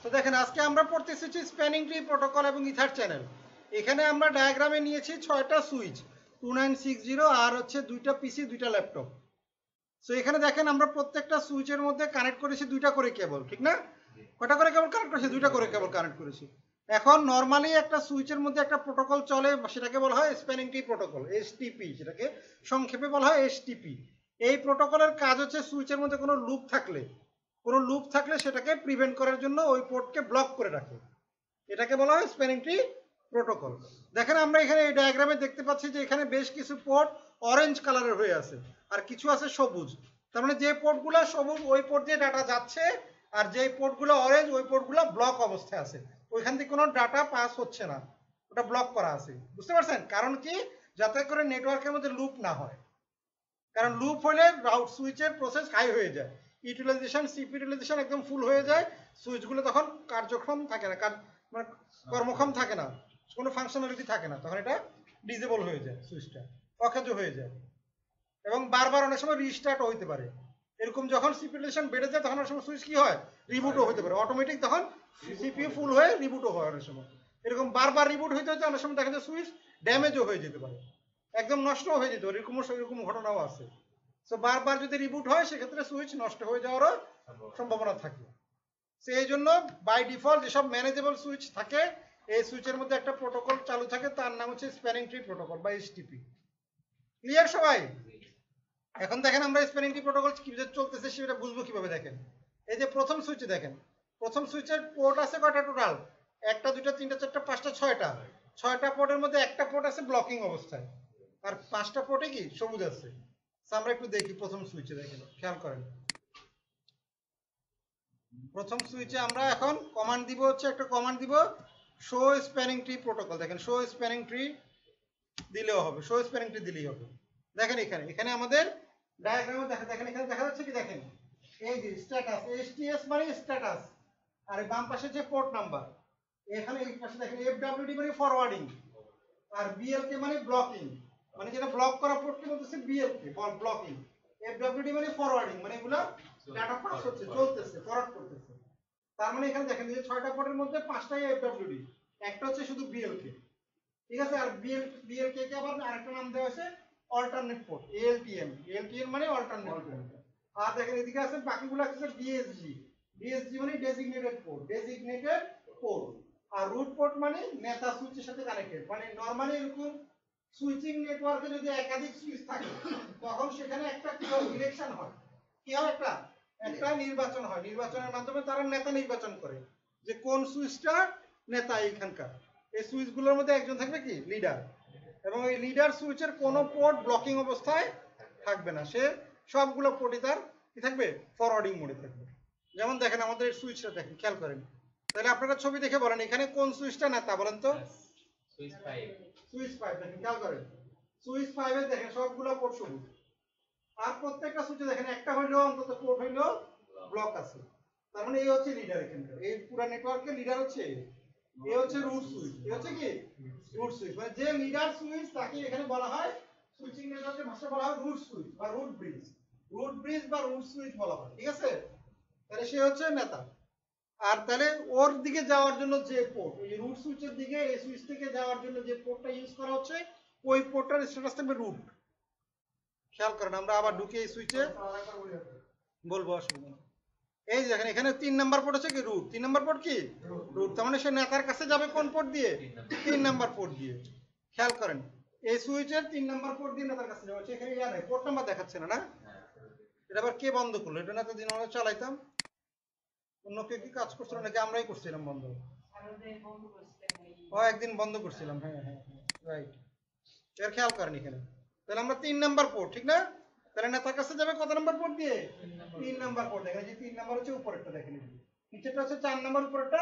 তো দেখেন আজকে আমরা পড়তেছি স্প্যানিং ট্রি প্রোটোকল এবং ইথার চ্যানেল। এখানে আমরা ডায়াগ্রামে নিয়েছি 6টা সুইচ, 2960, আর হচ্ছে 2টা পিসি 2টা ল্যাপটপ। সো এখানে দেখেন আমরা প্রত্যেকটা সুইচের মধ্যে কানেক্ট করেছি 2টা করে কেবল, ঠিক না? কয়টা করে কেবল কানেক্ট করেছি? 2টা করে কেবল কানেক্ট করেছি। এখন নর্মালি একটা সুইচের মধ্যে একটা প্রোটোকল চলে, সেটাকে বলা হয় স্প্যানিং ট্রি প্রোটোকল, এসটিপি, সেটাকে সংক্ষেপে বলা হয় এসটিপি। এই প্রোটোকলের কাজ হচ্ছে সুইচের মধ্যে কোনো লুপ থাকলে সেটাকে প্রিভেন্ট করার জন্য ওই পোর্টকে ব্লক করে রাখে। এটাকে বলা হয় স্প্যানিং ট্রি প্রোটোকল। দেখেন আমরা এখানে এই ডায়াগ্রামে দেখতে পাচ্ছি যে এখানে বেশ কিছু পোর্ট অরেঞ্জ কালারের হয়ে আছে আর কিছু আছে সবুজ। তার মানে যে পোর্টগুলো সবুজ ওই পোর্ট দিয়ে ডাটা যাচ্ছে, আর যে পোর্টগুলো অরেঞ্জ ওই পোর্টগুলো ব্লক অবস্থায় আছে, ওইখান থেকে কোনো ডাটা পাস হচ্ছে না, ওটা ব্লক করা আছে। বুঝতে পারছেন? কারণ কি? যাতে করে নেটওয়ার্কের মধ্যে লুপ না হয়। কারণ লুপ হলে রাউট সুইচের প্রসেস হাই হয়ে যায়, ইউটিলাইজেশন সিপি ইউটিলাইজেশন একদম ফুল হয়ে যায়, সুইচগুলো তখন কার্যক্ষম থাকে না, মানে কর্মক্ষম থাকে না, কোনো ফাংশনালিটি থাকে না, তখন এটা ডিসেবল হয়ে যায়, সুইচটা অকার্য হয়ে যায় এবং বারবার অনেক সময় রিস্টার্ট হইতে পারে। এরকম যখন সিপি ইউটিলাইজেশন বেড়ে যায় তখন অনেক সময় সুইচ কি হয়, রিবুটও হতে পারে অটোমেটিক, তখন সিপিইউ ফুল হয়ে রিবুটও হয় অনেক সময়। এরকম বারবার রিবুট হইতে হইতে অনেক সময় দেখা যায় সুইচ ড্যামেজও হয়ে যেতে পারে, একদম নষ্টও হয়ে যেতে পারে, এরকম ঘটনাও আছে। সো বারবার যদি রিবুট হয় সেক্ষেত্রে সুইচ নষ্ট হয়ে যাওয়ারও সম্ভাবনা থাকে। সো এই জন্য বাই ডিফল্ট যেসব ম্যানেজেবল সুইচ থাকে এই সুইচের মধ্যে একটা প্রোটোকল চালু থাকে, তার নাম হচ্ছে স্প্যানিং ট্রি প্রোটোকল বা এসটিপি। ক্লিয়ার সবাই? এখন দেখেন আমরা স্প্যানিং ট্রি প্রোটোকল কিভাবে চলতেছে সেটা বুঝবো কিভাবে। দেখেন এই যে প্রথম সুইচে, দেখেন প্রথম সুইচের পোর্ট আছে কয়টা টোটাল? 1টা 2টা 3টা 4টা 5টা 6টা। 6টা পোর্টের মধ্যে একটা পোর্ট আছে ব্লকিং অবস্থায়, আর 5টা পোর্টে কি সবুজ আছে। আমরা একটু দেখি প্রথম সুইচে, দেখেন খেয়াল করেন। প্রথম সুইচে আমরা এখন কমান্ড দিব, হচ্ছে একটা কমান্ড দিব শো স্প্যানিং ট্রি প্রোটোকল। দেখেন শো স্প্যানিং ট্রি দিলেও হবে, শো স্প্যানিং ট্রি দিলেই হবে। দেখেন এখানে আমাদের ডায়াগ্রামে দেখেন এখানে দেখা যাচ্ছে কি, দেখেন এই যে স্ট্যাটাস, এসটিএস মানে স্ট্যাটাস, আর বাম পাশে যে পোর্ট নাম্বার, এখানে এই পাশে দেখেন এফডব্লিউডি মানে ফরওয়ার্ডিং, আর বিএলকে মানে ব্লকিং, মানে যেটা ব্লক করা পোর্টকে বলতেছে বিএলকে ব্লকিং, এফডব্লিউডি মানে ফরওয়ার্ডিং, মানে এগুলা ডাটা পাস হচ্ছে, চলতেছে, ফরওয়ার্ড করতেছে। তার মানে এখানে দেখেন যে 6টা পোর্টের মধ্যে 5টাই এফডব্লিউডি, একটা হচ্ছে শুধু বিএলকে, ঠিক আছে? আর বিএলকে কে আবার আরেকটা নাম দেওয়া আছে অল্টারনেট পোর্ট, এএলটিএম মানে অল্টারনেট পোর্ট। আর দেখেন এদিকে আছে বাকিগুলো আছে ডিএসজি মানে ডেজিগনেটেড পোর্ট, আর রুট পোর্ট মানে নেতা সুইচের সাথে কানেক্টেড। মানে নরমালি এরকম সুইচিং নেটওয়ার্কে যদি একাধিক সুইচ থাকে তখন সেখানে একটা কি ইলেকশন হয়, কি হয়, একটা নির্বাচন হয়, নির্বাচনের মাধ্যমে তারা নেতা নির্বাচন করে যে কোন সুইচটা নেতা এখানকার। এই সুইচগুলোর মধ্যে একজন থাকবে কি লিডার, এবং এই লিডার সুইচের কোনো পোর্ট ব্লকিং অবস্থায় থাকবে না, সে সবগুলো পোর্টই তার কি থাকবে, ফরওয়ার্ডিং মোডে থাকবে। যেমন দেখেন আমাদের সুইচটা দেখেন, খেয়াল করেন। তাহলে আপনারা ছবি দেখে বলেন এখানে কোন সুইচটা নেতা, বলেন তো? সুইচ 5 দেখেন, খেয়াল করেন সুইচ 5 এ দেখেন সবগুলো পোর্ট সবুজ, আর প্রত্যেকটা সুইচে দেখেন একটা হইলেও অন্তত পোর্ট হইলেও ব্লক আছে। তার মানে এই হচ্ছে লিডার এখানকার, এই পুরো নেটওয়ার্কের লিডার হচ্ছে এই হচ্ছে রুট সুইচ, এই হচ্ছে কি রুট সুইচ, মানে যে লিডার সুইচ তাকে এখানে বলা হয়, সুইচিং নেটওয়ার্কের ভাষায় বলা হয় রুট সুইচ বা রুট ব্রিজ বা রুট সুইচ বলা হয়, ঠিক আছে? তাহলে সে হচ্ছে নেতা। আর তাহলে ওর দিকে যাওয়ার জন্য যে পোর্ট, এই রুট সুইচের দিকে এই সুইচ থেকে যাওয়ার জন্য যে পোর্টটা ইউজ করা হচ্ছে ওই পোর্টটার স্ট্যাটাস থাকবে রুট। খেয়াল করেন আমরা আবার ঢুকে এই সুইচে বলবো, অসুবিধা নেই। এই যে দেখেন এখানে 3 নাম্বার পোর্ট আছে কি রুট, 3 নাম্বার পোর্ট কি রুট, তার মানে সে নেতার কাছে যাবে কোন পোর্ট দিয়ে, 3 নাম্বার পোর্ট দিয়ে। খেয়াল করেন এই সুইচের 3 নাম্বার পোর্ট দিয়ে নেতার কাছে যাবে, সেখানে ইয়ারে পোর্ট নাম্বার দেখাচ্ছে না, না? এটা আবার কে বন্ধ করলো? এটা না তো দিন আমরা চালাইতাম, অন্য কেউ কি কাজ করছিল নাকি আমরাই করছিলাম বন্ধ? ও একদিন বন্ধ করছিলাম, হ্যাঁ হ্যাঁ রাইট। এর খেয়াল করেন এখানে তাহলে আমরা 3 নাম্বার পোর্ট, ঠিক না? তাহলে নেতার কাছে যাবে কত নাম্বার পোর্ট দিয়ে, 3 নাম্বার পোর্ট। দেখেন যে 3 নাম্বার হচ্ছে উপরেরটা, দেখেন নিচেরটা হচ্ছে 4 নাম্বার, উপরেরটা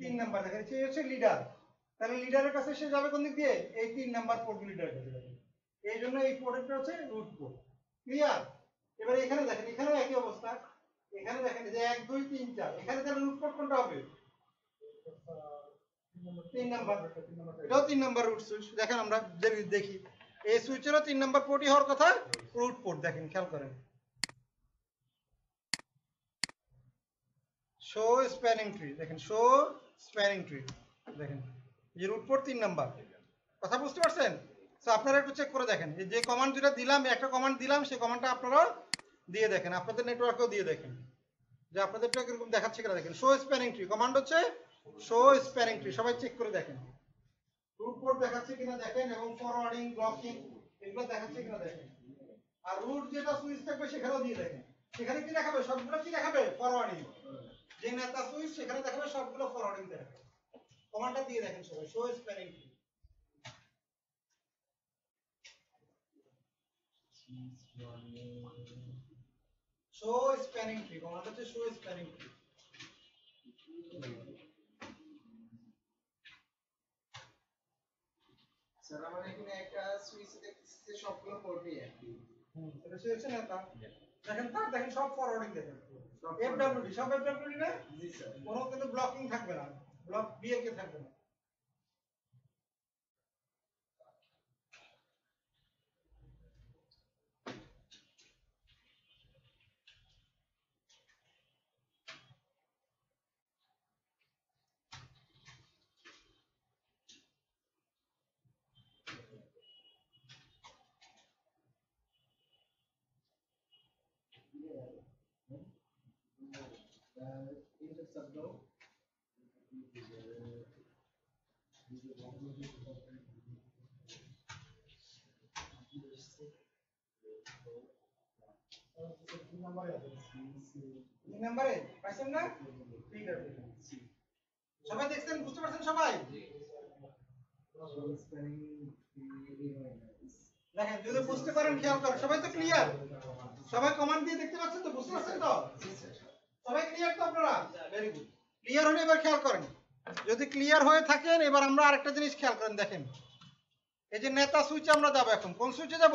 3 নাম্বার। দেখেন সে হচ্ছে লিডার, তাহলে লিডারের কাছে সে যাবে কোন দিক দিয়ে, এই 3 নাম্বার পোর্ট লিডারের কাছে যাবে, এই জন্য এই পোর্টটা হচ্ছে রুট পোর্ট। ক্লিয়ার? এবারে এখানে দেখেন এখানেও একই অবস্থা, এখানে দেখেন যে 1 2 3 4, এখানে তাহলে রুট পোর্ট কোনটা হবে, 3 নাম্বার, এটাও 3 নাম্বার রুট সুইচ। দেখেন আমরা দেখি এই সুইচেরও 3 নাম্বার পোর্টই হওয়ার কথা, রুট পোর্ট। দেখেন খেয়াল করেন শো স্প্যানিং ট্রি, দেখেন শো স্প্যানিং ট্রি, দেখেন যে রুট পোর্ট 3 নাম্বার। কথা বুঝতে পারছেন? তো আপনারা একটু চেক করে দেখেন, যে কমান্ড যেটা দিলাম, একটা কমান্ড দিলাম, সেই কমান্ডটা আপনারা দিয়ে দেখেন, আপনাদের নেটওয়ার্কেও দিয়ে দেখেন যে আপনাদেরটা কিরকম দেখাচ্ছে কিনা দেখেন। শো স্প্যানিং ট্রি কমান্ড হচ্ছে শো স্প্যানিং ট্রি, সবাই চেক করে দেখেন রুট পোর্ট দেখাচ্ছে কিনা দেখেন, এবং ফরওয়ার্ডিং ব্লকিং এগুলো দেখাচ্ছে কিনা দেখেন। আর রুট যেটা সুইচ থাকবে সেখানেও দিয়ে দেখেন, সেখানে কি দেখাবে, সবগুলো কি দেখাবে, ফরওয়ার্ডিং। যে নেতা সুইচ সেখানে দেখাবে সবগুলো ফরওয়ার্ডিং দেখাবে। কমান্ডটা দিয়ে দেখেন সবাই, show spanning tree. Show spanning tree command হচ্ছে শো স্প্যানিং ট্রি। স্যার আমার এখানে একটা সুইচ দেখতেছি সবগুলো পোর্টই একই। এটা হচ্ছে নেতা, দেখেন তার দেখেন সব ফরওয়ার্ডিং দেখেন, এফডব্লিউডি সব এফডব্লিউডি না, জি স্যার। কোনো কিন্তু ব্লকিং থাকবে না, ব্লক বিএলকে থাকবে না। নাম্বারে পাইছেন না? ঠিক আছে, সবাই দেখছেন, বুঝতে পারছেন সবাই? দেখেন যদি বুঝতে পারেন খেয়াল করেন, সবাই তো ক্লিয়ার, সবাই কমান্ড দিয়ে দেখতে পাচ্ছেন তো, বুঝতে পারছেন তো, সবাই ক্লিয়ার তো আপনারা? Very good. ক্লিয়ার হলে এবার খেয়াল করেন, যদি ক্লিয়ার হয়ে থাকেন এবার আমরা আরেকটা জিনিস খেয়াল করেন, দেখেন এই যে নেতা সুইচে আমরা যাবো, এখন কোন সুইচে যাব,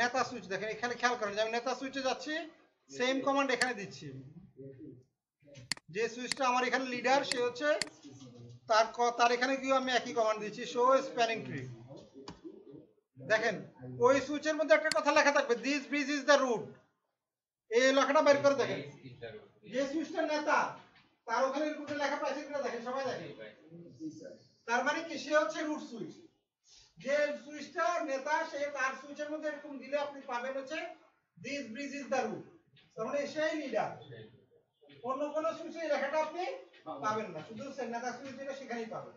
নেতা সুইচ। দেখেন এখানে খেয়াল করেন যে আমি নেতা সুইচে যাচ্ছি, সেম কমান্ড এখানে দিচ্ছি। যে সুইচটা আমার এখানে লিডার সে হচ্ছে তার এখানে গিয়ে আমি একই কমান্ড দিচ্ছি, শো স্প্যানিং ট্রি। দেখেন ওই সুইচের মধ্যে একটা কথা লেখা থাকবে, this bridge is the root, এই লেখাটা বের করে দেখেন। যে সুইচটা নেতা তার ওখানে রুটে লেখা পাইছে কিনা দেখেন, সবাই দেখেন। তার মানে কি, সে হচ্ছে রুট সুইচ। যে সুইচটা নেতা সে তার সুইচের মধ্যে এরকম দিলে আপনি পাবেন হচ্ছে this bridge is the root, তার মানে সেই লিডার। অন্য কোন সুইচে এই লেখাটা আপনি পাবেন না, শুধু নেতা সুইচ যেটা সেখানেই পাবেন।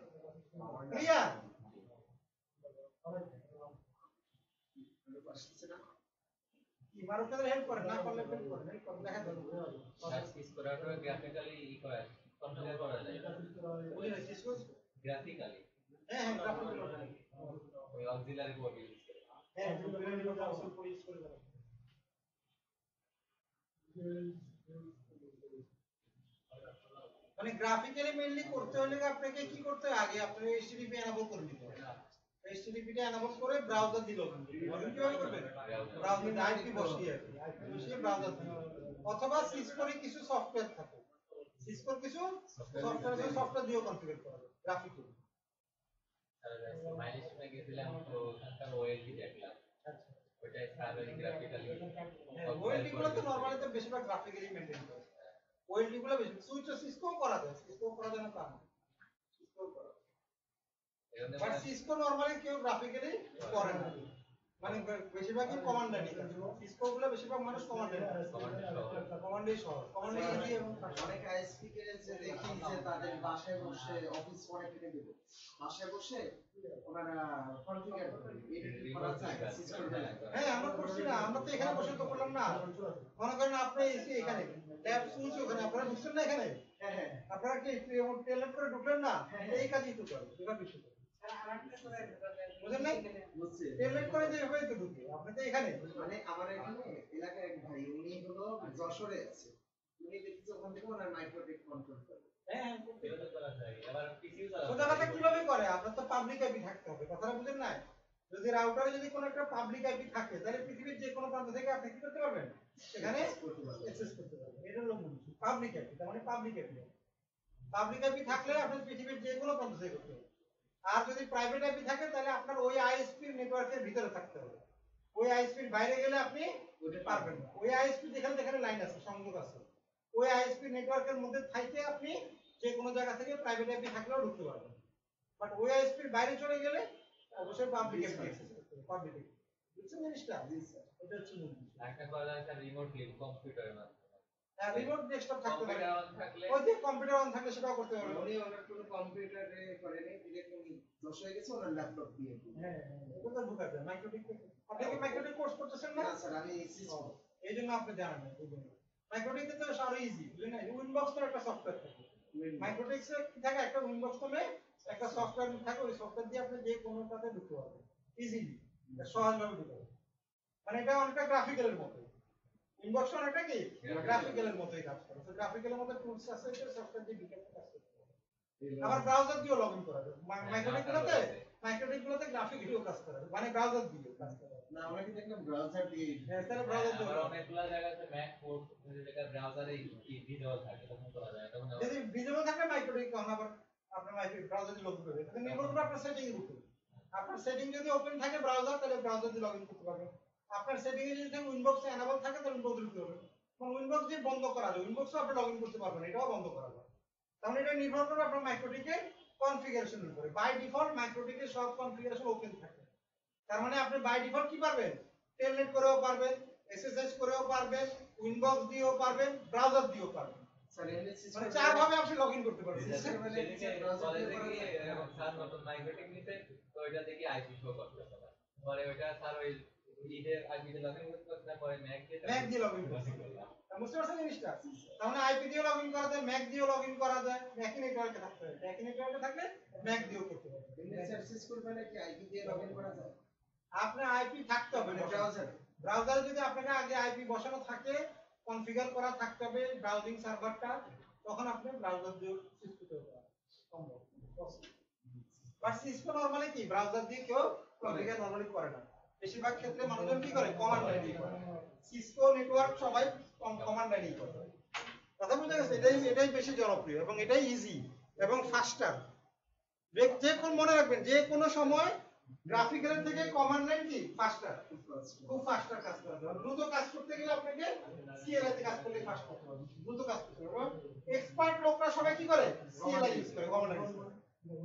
ক্লিয়ার? কি মারুফের হেল্প করেন, না পারলে হেল্প করেন, হেল্প করেন, দেখা যাবে সার্চ করার পরে গ্রাফিক্যালি ই করা কনফিগার করা যায় বুঝে না সিসকো। গ্রাফিক্যালি হ্যাঁ গ্রাফিক্যালি ওই অক্সিলারি পোর্ট ইউজ করে হ্যাঁ বিভিন্ন অপশন করে ইউজ করে দেবেন। মানে গ্রাফিক্যালি মেইনলি করতে হলে আপনাকে কি করতে হবে, আগে আপনাকে এইচটিটিপি এনাবল করে নিতে হবে। এইচটিটিপি টা এনাবল করে ব্রাউজার দিল, আপনি কিভাবে করবেন, ব্রাউজার আইপি বসিয়ে ব্রাউজার দিবেন, অথবা সিসকোর কিছু সফটওয়্যার থাকে, সিসকোর কিছু সফটওয়্যার দিয়েও কনফিগার করা যাবে গ্রাফিক্যালি। মাইলস্টোনে গেছিলাম তো ওখানকার ওএলটি দেখলাম, আচ্ছা ওটাই সার্ভার গ্রাফিক্যালি ওএলটি গুলো তো নরমালি তো বেশিরভাগ গ্রাফিক্যালি মেইনটেইন করে, ওএলটি গুলো বেশি সুইচ সিসকো করা যায়, সিসকো করা যায় না তা না, সিসকো করা বাট সিসকো নরমালি কেউ গ্রাফিক্যালি করে না, মানে বেশিরভাগই কমান্ডারই, সিসকো গুলো বেশিরভাগ মানুষ কমান্ডারই কমান্ডারই সহজ, কমান্ডার ইজি এবং অনেক আইএসপি কে যে দেখি যে তাদের বাসায় বসে অফিস কানেক্টে দেব, বাসায় বসে ওনারা কনফিগার করে এডিট করা যায় সিস্টেম দিয়ে। হ্যাঁ আমরা করছি না, আমরা তো এখানে বসে তো করলাম না, মনে করেন আপনি এসে এখানে ট্যাব সুইচ ওখানে আপনারা ঢুকছেন না, এখানে হ্যাঁ হ্যাঁ আপনারা কি টেলনেট করে ঢুকলেন না, এই কাজই তো করে এবার বিষয় বুঝেন নাই, বুঝছি। টেলনেট করে যে এভাবেই তো ঢুকে, আপনি তো এখানে মানে আমার এখানে এলাকায় এক ভাই উনি হলো যশোরে আছে, উনি দেখছি ওখান থেকে ওনার মাইক্রোটেক কন্ট্রোল করে। হ্যাঁ কিভাবে করা যায় আবার পিসিও সোজা কথা কিভাবে করে, আপনার তো পাবলিক আইপি থাকতে হবে, কথাটা বুঝেন না, যদি রাউটারে যদি কোনো একটা পাবলিক আইপি থাকে তাহলে পৃথিবীর যে কোনো প্রান্ত থেকে আপনি কি করতে পারবেন, সেখানে অ্যাক্সেস করতে পারবেন, এটা হলো মূল পাবলিক আইপি, তার মানে পাবলিক আইপি, পাবলিক আইপি থাকলে আপনি পৃথিবীর যে কোনো প্রান্ত থেকে করতে পারবেন। আর যদি প্রাইভেট আইপি থাকে তাহলে আপনার ওই আইএসপি নেটওয়ার্কের ভিতরে থাকতে হবে, ওই আইএসপির বাইরে গেলে আপনি পারবেন না, ওই আইএসপি যেখানে যেখানে লাইন আছে সংযোগ আছে ওই আইএসপি নেটওয়ার্কের মধ্যে থাইতে আপনি যে কোনো জায়গা থেকে প্রাইভেট আইপি থাকলেও ঢুকতে পারবেন। বাট ওই আইএসপির বাইরে চলে গেলে অবশ্যই পাবলিক আইপি অ্যাক্সেস করতে হবে, পাবলিক আইপি। বুঝছেন জিনিসটা? জি স্যার। এটা হচ্ছে মূল বিষয়। একটা কথা আছে রিমোটলি কম্পিউটারের মাধ্যমে রিমোট ডেস্কটপ থাকতে পারে, কম্পিউটার অন থাকলে ওই যে কম্পিউটার অন থাকলে সেটাও করতে পারবেন। উনি ওনার কোনো কম্পিউটারে করেনি, ডিরেক্ট উনি দোষ হয়ে গেছে ওনার ল্যাপটপ দিয়ে। হ্যাঁ এটা তো ঢুকা যায় মাইক্রোটিক থেকে। আপনি কি মাইক্রোটিক কোর্স করতেছেন না? না স্যার, আমি সিসকো। এই জন্য আপনি জানেন না, এই জন্য মাইক্রোটিক তো আরো ইজি, বুঝলেন? উইনবক্স তো একটা সফটওয়্যার থাকে, মাইক্রোটিক্স এ কি থাকে, একটা উইনবক্স নামে একটা সফটওয়্যার থাকে, ওই সফটওয়্যার দিয়ে আপনি যে কোনোটাতে ঢুকতে পারবেন ইজিলি, সহজভাবে ঢুকতে পারবেন। মানে এটা অনেকটা গ্রাফিক্যালের মতো, ইনবক্স অনেকটা কি গ্রাফিক্যালের মতোই কাজ করে। তো গ্রাফিক্যালের মতো টুলস আছে, যে সফটওয়্যার দিয়ে ঢুকে কাজ করতে পারবেন। আবার ব্রাউজার দিয়েও লগইন করা যায় মাইক্রোটিকগুলোতে গ্রাফিক্যালিও কাজ করা যায়, মানে ব্রাউজার দিয়ে কাজ করা যায়। না, আমরা কি দেখলাম ব্রাউজার দিয়ে। হ্যাঁ তাহলে ব্রাউজার দিয়ে আবার অনেকগুলো জায়গাতে ম্যাক কোড যেটা ব্রাউজারে ভিজিবল থাকে তখন করা যায়, তখন যদি ভিজিবল থাকে মাইক্রোটিক তখন আবার আপনার মাইক্রোটিক ব্রাউজার দিয়ে লগইন করবে। এটা নির্ভর করে আপনার সেটিং এর উপর। আপনার সেটিং যদি ওপেন থাকে ব্রাউজার, তাহলে ব্রাউজার দিয়ে লগইন করতে পারবেন। আপনার সেটিং এ যদি উইনবক্স এনেবল থাকে তাহলে উইনবক্স দিতে হবে। কোন উইনবক্স দিয়ে বন্ধ করা যায়, উইনবক্সও আপনি লগইন করতে পারবেন, এটাও বন্ধ করা যায়। তাহলে এটা নির্ভর করে আপনার মাইক্রোটিকের কনফিগারেশনের উপরে। বাই ডিফল্ট মাইক্রোটিকের সব কনফিগারেশন ওপেন থাকে। তার মানে আপনি বাই ডিফল্ট কি পারবেন, টেলনেট করেও পারবেন, এসএসএস করেও পারবেন, উইনবক্স দিয়েও পারবেন, ব্রাউজার দিয়েও পারবেন। স্যার এমনি সিসকো মানে চার ভাবে আপনি লগইন করতে পারবেন। কলেজে গিয়ে এরকম স্যার নতুন মাইক্রোটিক নিতে, তো ওইটা দেখি আইপি শো করতে হবে। পরে ওইটা স্যার ওই ঈদের আইপি তে লগইন করতে পারছে না, পরে ম্যাক দিয়ে লগইন করতে পারবেন। বুঝতে পারছেন জিনিসটা? তার মানে আইপি দিয়ে লগইন করা যায়, ম্যাক দিয়েও লগইন করা যায়, একই নেটওয়ার্কে থাকতে হবে। একই নেটওয়ার্কে থাকলে ম্যাক দিয়েও করতে পারবেন। এমনি স্যার সিসকোর মানে কি আইপি দিয়ে লগইন করা যায়? আপনার আইপি থাকতে হবে ব্রাউজারে। ব্রাউজারে যদি আপনাকে আগে আইপি বসানো থাকে, কনফিগার করা থাকতে হবে ব্রাউজিং সার্ভারটা, তখন আপনি ব্রাউজার দিয়ে সিসকো করতে পারবেন। সম্ভব। বাট সিসকো নরমালি কি ব্রাউজার দিয়ে কেউ কনফিগার নরমালি করে না। বেশিরভাগ ক্ষেত্রে মানুষজন কি করে, কমান্ড লাইন দিয়ে করে। সিসকো নেটওয়ার্ক সবাই কমান্ড লাইনই করে। কথা বুঝা গেছে? এটাই বেশি জনপ্রিয় এবং এটাই ইজি এবং ফাস্টার। যে কোন মনে রাখবেন, যে কোনো সময় গ্রাফিক্যালের থেকে কমান্ড লাইন কি ফাস্টার, খুব ফাস্টার কাজ করে। দ্রুত কাজ করতে গেলে আপনাকে সিএলআই তে কাজ করলে ফাস্ট করতে হবে, দ্রুত কাজ করতে হবে। এক্সপার্ট লোকরা সবাই কি করে, সিএলআই ইউজ করে, কমান্ড লাইন ইউজ করে।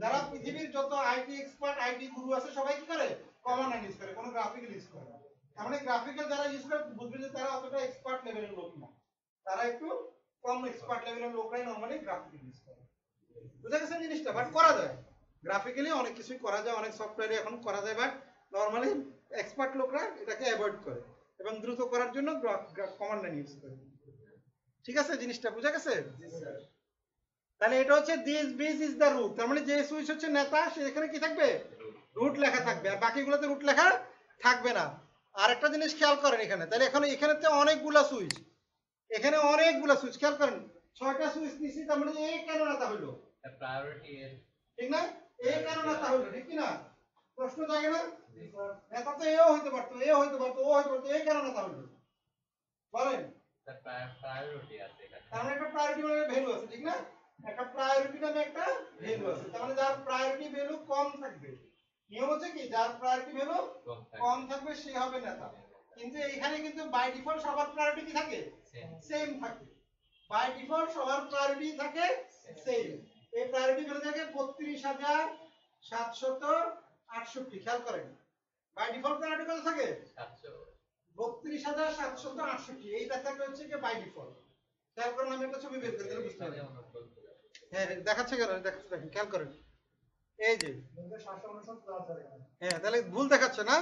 যারা পৃথিবীর যত আইটি এক্সপার্ট, আইটি গুরু আছে সবাই কি করে, কমান্ড লাইন ইউজ করে, কোনো গ্রাফিক্যাল ইউজ করে না। তার মানে গ্রাফিক্যাল যারা ইউজ করে বুঝবেন যে তারা অতটা এক্সপার্ট লেভেলের লোক না, তারা একটু কম এক্সপার্ট লেভেলের লোকরাই নরমালি গ্রাফিক্যাল ইউজ করে। বুঝা গেছে জিনিসটা? বাট করা যায় গ্রাফিক্যালি, অনেক কিছুই করা যায়, অনেক সফটওয়্যারে এখন করা যায়, বাট নরমালি এক্সপার্ট লোকরা এটাকে অ্যাভয়েড করে এবং দ্রুত করার জন্য কমান্ড লাইন ইউজ করে। ঠিক আছে জিনিসটা? বুঝা গেছে? তাহলে এটা হচ্ছে দিস বিজ ইজ দ্য রুট। তার মানে যে সুইচ হচ্ছে নেতা, সে এখানে কি থাকবে, রুট লেখা থাকবে, আর বাকিগুলোতে রুট লেখা থাকবে না। আর একটা জিনিস খেয়াল করেন এখানে, তাহলে এখানেতে অনেকগুলা সুইচ, এখানে অনেকগুলা সুইচ, খেয়াল করেন 6টা সুইচ নিছি, তার মানে এই কেন নেতা হইলো, প্রায়োরিটি এর ঠিক না? এই কেন নেতা হইলো, ঠিক কি না? প্রশ্ন জাগে না? নেতা তো এও হইতে পারতো, এও হইতে পারতো, ও হইতে পারতো, এই কেন নেতা হইলো বলেন? প্রায়োরিটি আছে এখানে। তার মানে একটা প্রায়োরিটি মানে ভ্যালু আছে, ঠিক না? একটা প্রায়োরিটি নামে একটা ভ্যালু আছে। তার মানে যার প্রায়োরিটি ভ্যালু কম থাকবে, নিয়ম হচ্ছে কি, যার প্রায়োরিটি ভ্যালু কম থাকবে সে হবে নেতা। কিন্তু এখানে কিন্তু বাই ডিফল্ট সবার প্রায়োরিটি কি থাকে, সেম থাকে। বাই ডিফল্ট সবার প্রায়োরিটি থাকে সেম। এই প্রায়োরিটি ভ্যালু থাকে 32,768। খেয়াল করেন বাই ডিফল্ট প্রায়োরিটি কত থাকে, 32,768। এইটা থাকে হচ্ছে কি বাই ডিফল্ট। খেয়াল করেন, আমি একটা ছবি বের করে দিলে বুঝতে পারবেন। হ্যাঁ দেখাচ্ছে কেন, দেখাচ্ছে, দেখেন খেয়াল করেন, এই যে হ্যাঁ, তাহলে ভুল দেখাচ্ছে না?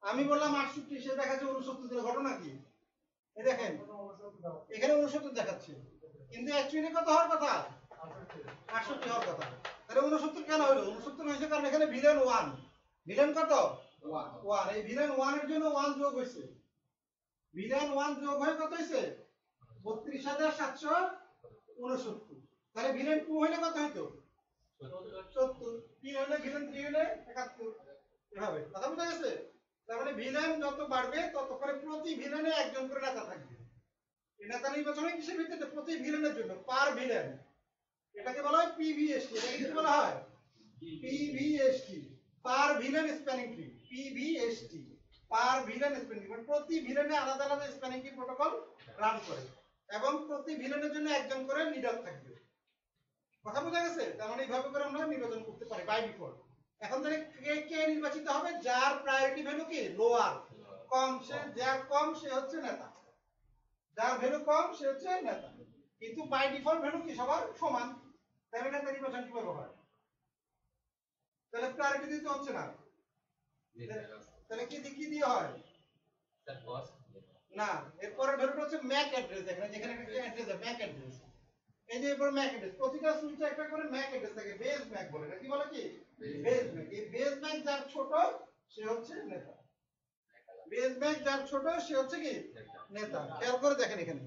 আমি বললাম 68, সে দেখাচ্ছে 69 দিলে, ঘটনা কি? এই দেখেন এখানে 69 দেখাচ্ছে, কিন্তু অ্যাকচুয়ালি কত হওয়ার কথা, 68 হওয়ার কথা। তাহলে 69 কেন হলো? 69 হয়েছে কারণ এখানে ভিলেন 1, ভিলেন কত 1, এই ভিলেন 1 এর জন্য 1 যোগ হয়েছে, ভিলেন 1 যোগ হয়ে কত হয়েছে 32,769। তাহলে ভিলেন 2 হইলে কত হইতো 70, 3 হইলে ভিলেন 3 হইলে 71, এভাবে। কথা বুঝা গেছে? তার মানে ভিলেন যত বাড়বে তত করে প্রতি ভিলেনে একজন করে নেতা থাকবে। এই নেতা নির্বাচনে কিসের ভিত্তিতে, প্রতি ভিলেনের জন্য, পার ভিলেন। এটাকে বলা হয় পিভিএসটি। এটাকে কি বলা হয়, পিভিএসটি, পার ভিলেন স্প্যানিং ট্রি। পিভিএসটি, পার ভিলেন স্প্যানিং ট্রি, মানে প্রতি ভিলেনে আলাদা আলাদা স্প্যানিং ট্রি প্রোটোকল রান করে। এবং প্রতি ভিলেনের জন্য একজন করে লিডার থাকবে। কথা বোঝা গেছে? তার মানে এইভাবে করে আমরা নির্বাচন করতে পারি বাই ডিফল্ট। এখন তাহলে কে নির্বাচিত হবে? যার প্রায়োরিটি ভ্যালু কি লোয়ার, কম, যার কম সে হচ্ছে নেতা, যার ভ্যালু কম সে হচ্ছে নেতা। কিন্তু বাই ডিফল্ট ভ্যালু কি সবার সমান, তাহলে নেতা নির্বাচন কিভাবে হয়? তাহলে প্রায়োরিটি দিতে হচ্ছে না, তাহলে কি দিয়ে হয় না। এরপরে ভ্যালুটা হচ্ছে ম্যাক অ্যাড্রেস। যেখানে একটা অ্যাড্রেস আছে ম্যাক অ্যাড্রেস, এই যে এরপর ম্যাক অ্যাড্রেস, প্রতিটা সুইচে একটা করে ম্যাক অ্যাড্রেস থাকে, বেস ম্যাক বলে। এটা কি বলে? কি বেস ম্যাক। এই বেস ম্যাক যার ছোট সে হচ্ছে নেতা, বেস ম্যাক যার ছোট সে হচ্ছে কি নেতা। খেয়াল করে দেখেন এখানে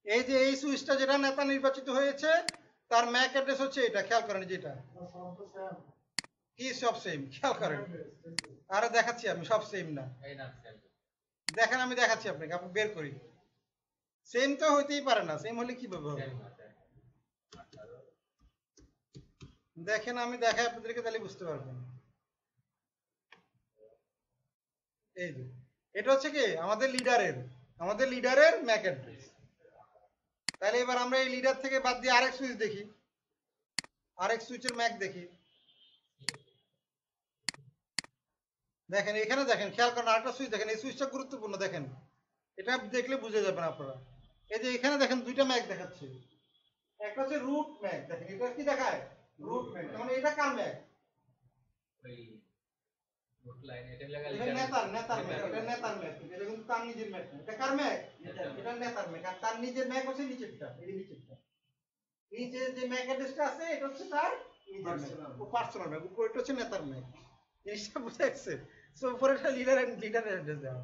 এই যে এই সুইচটা যেটা নেতা নির্বাচিত হয়েছে তার ম্যাক অ্যাড্রেস হচ্ছে এটা। খেয়াল করেন যেটা কি সব সেম, খেয়াল করেন। আরে দেখাচ্ছি আমি, সব সেম না, দেখেন আমি দেখাচ্ছি আপনাকে, আপনি বের করি। সেম তো হইতেই পারে না, সেম হলে কিভাবে হবে? দেখেন আমি দেখাই আপনাদেরকে, তাহলে বুঝতে পারবেন। এই যে এটা হচ্ছে কি আমাদের লিডারের ম্যাক অ্যাড্রেস। তাহলে এবার আমরা এই লিডার থেকে বাদ দিয়ে আরেক সুইচ দেখি, আরেক সুইচের ম্যাক দেখি। দেখেন এখানে দেখেন, খেয়াল করেন আরেকটা সুইচ দেখেন, এই সুইচটা গুরুত্বপূর্ণ। দেখেন এটা দেখলে বুঝে যাবেন আপনারা। এই যে এখানে দেখেন দুইটা ম্যাক দেখাচ্ছে, একটা হচ্ছে রুট ম্যাক। দেখেন এটা কি দেখায়? Root MAC. মানে এটা কার ম্যাক? এটা নেতার ম্যাক। এটা নেতার ম্যাক, এটা কিন্তু তার নিজের ম্যাক। এটা কার ম্যাক? এটা নেতার ম্যাক। আর তার নিজের ম্যাক হচ্ছে নিচেরটা, এই নিচেরটা। নিচে যে ম্যাক অ্যাড্রেসটা আছে এটা হচ্ছে তার নিজের ম্যাক, ও পার্সোনাল ম্যাক। উপরেরটা হচ্ছে নেতার ম্যাক। জিনিসটা বুঝে গেছে? সো উপরেরটা লিডার অ্যাড্রেস দেওয়া,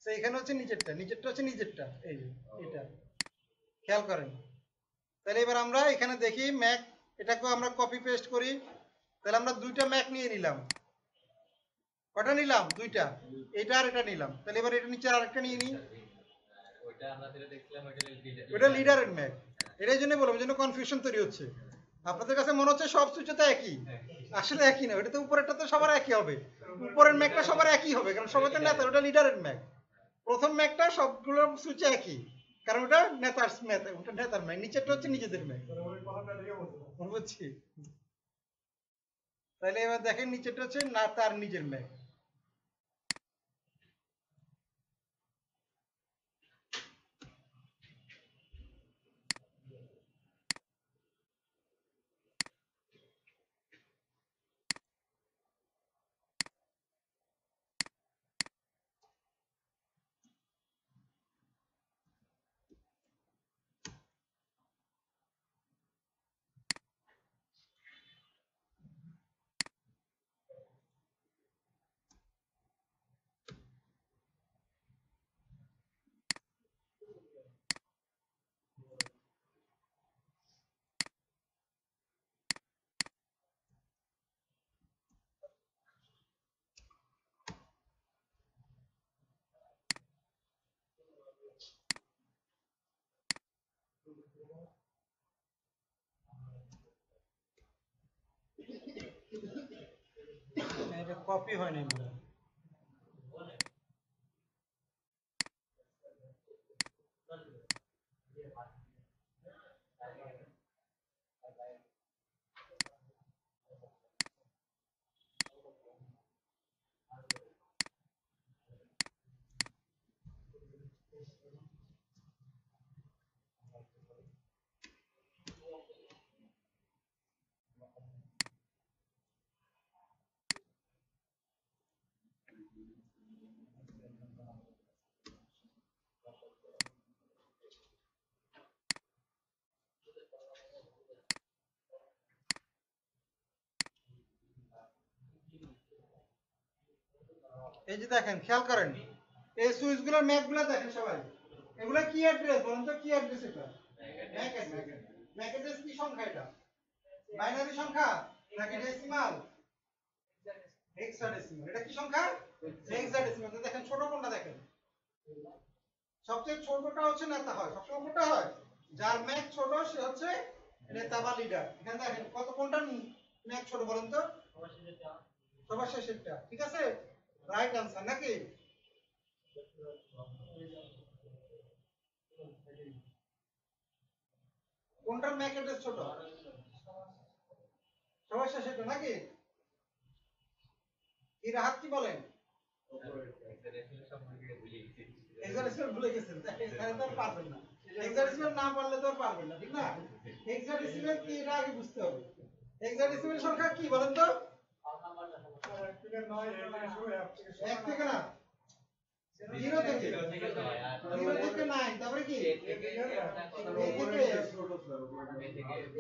সো এখানে হচ্ছে নিচেরটা হচ্ছে নিজেরটা। এই যে এটা খেয়াল করেন। তাহলে এবার আমরা এখানে দেখি ম্যাক, এটাকে আমরা কপি পেস্ট করি। তাহলে আমরা দুইটা ম্যাক নিয়ে নিলাম। কটা নিলাম? দুইটা, এটা আর এটা নিলাম। তাহলে এবার এটা নিচে আরেকটা নিয়ে নিই, ওটা লিডারের ম্যাক। এটার জন্য বললাম, জন্য কনফিউশন তৈরি হচ্ছে। আপনাদের কাছে মনে হচ্ছে সব সুইচে তো একই, আসলে একই না। ওটা তো উপরেরটা তো সবার একই হবে, উপরের ম্যাকটা সবার একই হবে, কারণ সবাই তো নেতা। ওটা লিডারের ম্যাক। প্রথম ম্যাকটা সবগুলো সুইচে একই, কারণ ওটা নেতার ম্যাক, ওটা নেতার ম্যাক। নিচেরটা হচ্ছে নিজেদের ম্যাক, বুঝছি? তাহলে এবার দেখেন নিচেরটা হচ্ছে না তার নিজের ম্যাক। এটা কপি হয়নি মনে হয়। এই যে দেখেন, খেয়াল করেন এই সুইচগুলোর ম্যাকগুলো দেখেন সবাই। এগুলা কি অ্যাড্রেস বলেন তো? কি অ্যাড্রেস এটা? Mac address. ম্যাক অ্যাড্রেস কি সংখ্যা এটা? বাইনারি সংখ্যা নাকি ডেসিমাল? হেক্সাডেসিমাল। এটা কি সংখ্যা? হেক্সাডেসিমাল। তো দেখেন ছোট কোনটা? দেখেন সবচেয়ে ছোটটা হচ্ছে নেতা হয়, সবসময় কোনটা হয়? যার ম্যাক ছোট সে হচ্ছে নেতা বা লিডার। এখানে দেখেন কত কোনটা ম্যাক ছোট বলেন তো? সবার শেষেরটা। ঠিক আছে, রাইট আনসার নাকি? কোনটার ম্যাক অ্যাড্রেস ছোট? সবার শেষে তো নাকি? কি রাহাত কি বলেন? হেক্সাডেসিমাল ভুলে গেছেন, এখানে তো আর পারবেন না। হেক্সাডেসিমাল না পারলে তো আর পারবেন না, ঠিক না? হেক্সাডেসিমাল কি এটা আগে বুঝতে হবে। হেক্সাডেসিমাল সংখ্যা কি বলেন তো? 1 থেকে না, 0 থেকে 9, তারপরে কি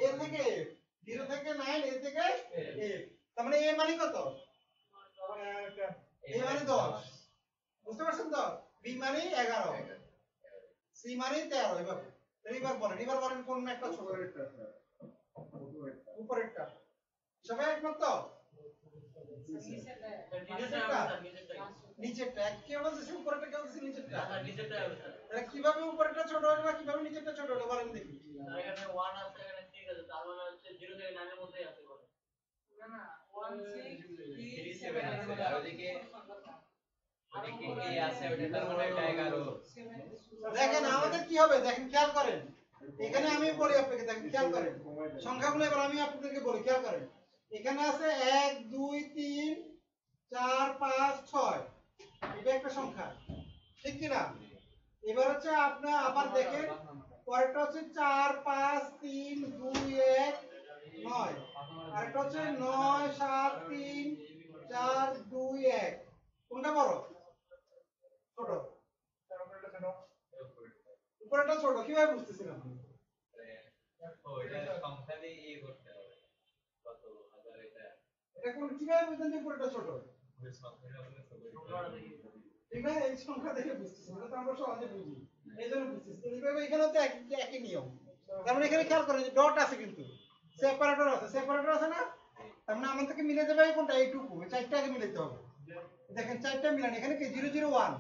A থেকে 0 থেকে 9, A থেকে F, তার মানে A মানে কত? A মানে 10, বুঝতে পারছেন তো? B মানে 11, C মানে 13, এভাবে। এবার বলেন কোন ম্যাকটা ছোট? উপরেরটা। সবাই একমত তো? নিচেরটা কে বলছে উপরেরটা, কে বলছে নিচেরটা? তাহলে কিভাবে উপরেরটা ছোট হলো বা কিভাবে নিচেরটা ছোট হলো বলেন দেখি। এখানে 1 আছে, এখানে 6 আছে, তার মানে হচ্ছে 0 থেকে 9 এর মধ্যেই আছে বলে। না না 1 6 3 7 আছে, আর ওদিকে A আছে, ওটা তার মানে এটা 11। দেখেন আমাদের কি হবে, দেখেন খেয়াল করেন, এখানে আমি বলি আপনাকে, দেখেন খেয়াল করেন সংখ্যাগুলো, এবার আমি আপনাদেরকে বলি, খেয়াল করেন। এখানে আছে 1 2 3 4 5 6, এটা একটা সংখ্যা, ঠিক কি না? এবার হচ্ছে আপনি আবার দেখেন পরেরটা হচ্ছে 4 5 3 2 1 9, আরেকটা হচ্ছে 9 7 3 4 2 1। কোনটা বড়? ছোট। উপরেরটা ছোট, কিভাবে বুঝতেছেন আপনি? ওইটা সংখ্যা দিয়ে ইয়ে করতে হবে, কত হাজার এটা। এটা কোন কিভাবে বুঝলেন যে উপরেরটা ছোট? ওই সংখ্যাটা হলো ছোট। ঠিক না? এই সংখ্যা দেখে বুঝতেছেন, এটা তো আমরা সহজে বুঝি, এইজন্য বুঝতেছি। এইভাবে এখানেও তো একই নিয়ম। তার মানে এখানে খেয়াল করেন যে ডট আছে, কিন্তু সেপারেটর আছে না? তার মানে আমাদেরকে মিলে যাবে কোনটা? এইটুকু, এই চারটা আগে মিলাতে হবে। দেখেন চারটা মিলান, এখানে কি 001,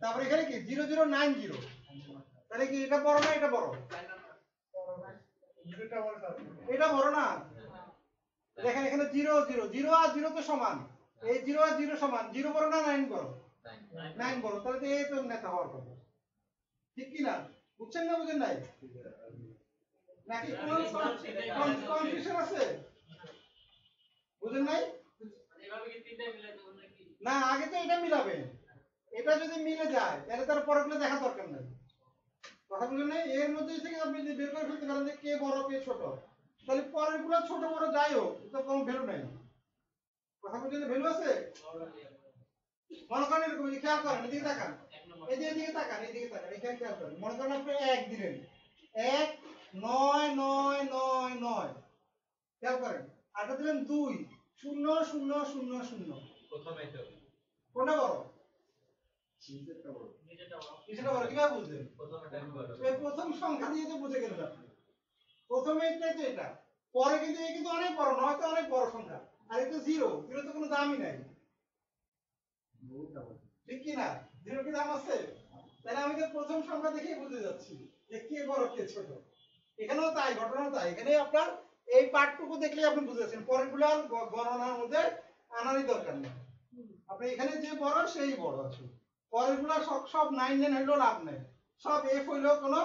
তারপরে এখানে কি 0090, তাহলে কি এটা বড় না এটা বড়? এটা বড় না? দেখেন এখানে 0 আর 0 তো সমান, এই 0 আর 0 সমান, 0 বড় না 9 বড়? 9 বড়, তাহলে তো এই তো নেতা হওয়ার কথা, ঠিক কি না? বুঝছেন না বুঝেন নাই? নাকি কোন কনফিউশন আছে? বুঝেন নাই? এভাবে কি তিনটা মিলাইতে হবে নাকি? না, আগে তো এটা মিলাবেন, এটা যদি মিলে যায় তাহলে তার পরেরগুলো দেখা দরকার নাই। কথা বুঝেন নাই? এর মধ্যে থেকে আপনি যদি বের করে ফেলতে পারেন যে কে বড় কে ছোট, তাহলে পরেরগুলো ছোট বড় যাই হোক, এটা কোনো ভ্যালু নাই। কথা বুঝেন? ভ্যালু আছে? মনে করেন এরকম, যে খেয়াল করেন, এদিকে তাকান, এদিকে তাকান, এখানে খেয়াল করেন। মনে করেন আপনি 1 দিলেন, 1 9 9 9 9, খেয়াল করেন। আরেকটা দিলেন 2 0 0 0 0, প্রথমে তো কোনটা বড়? নিচেরটা বড়। নিচেরটা বড়, কিভাবে বুঝলেন? প্রথমটা বড়। এই প্রথম সংখ্যা দিয়ে তো বুঝে গেলেন আপনি। প্রথমে এটা, পরে কিন্তু এই কিন্তু অনেক বড়, নয় তো অনেক বড় সংখ্যা, আর এই তো 0 তো কোনো দামই নাই, ঠিক কি না? 0 কি দাম আছে? তাহলে আমি তো প্রথম সংখ্যা দেখেই বুঝে যাচ্ছি যে কে বড় কে ছোট। এখানেও তাই, ঘটনাও তাই। এখানে আপনার এই পার্টটুকু দেখলেই আপনি বুঝে যাচ্ছেন, পরেরগুলো আর গণনার মধ্যে আনারই দরকার নেই। আপনি এখানে যে বড় সেই বড় আছে, পরেরগুলো সব 9 9 হইলেও লাভ নেই, সব F হইলেও কোনো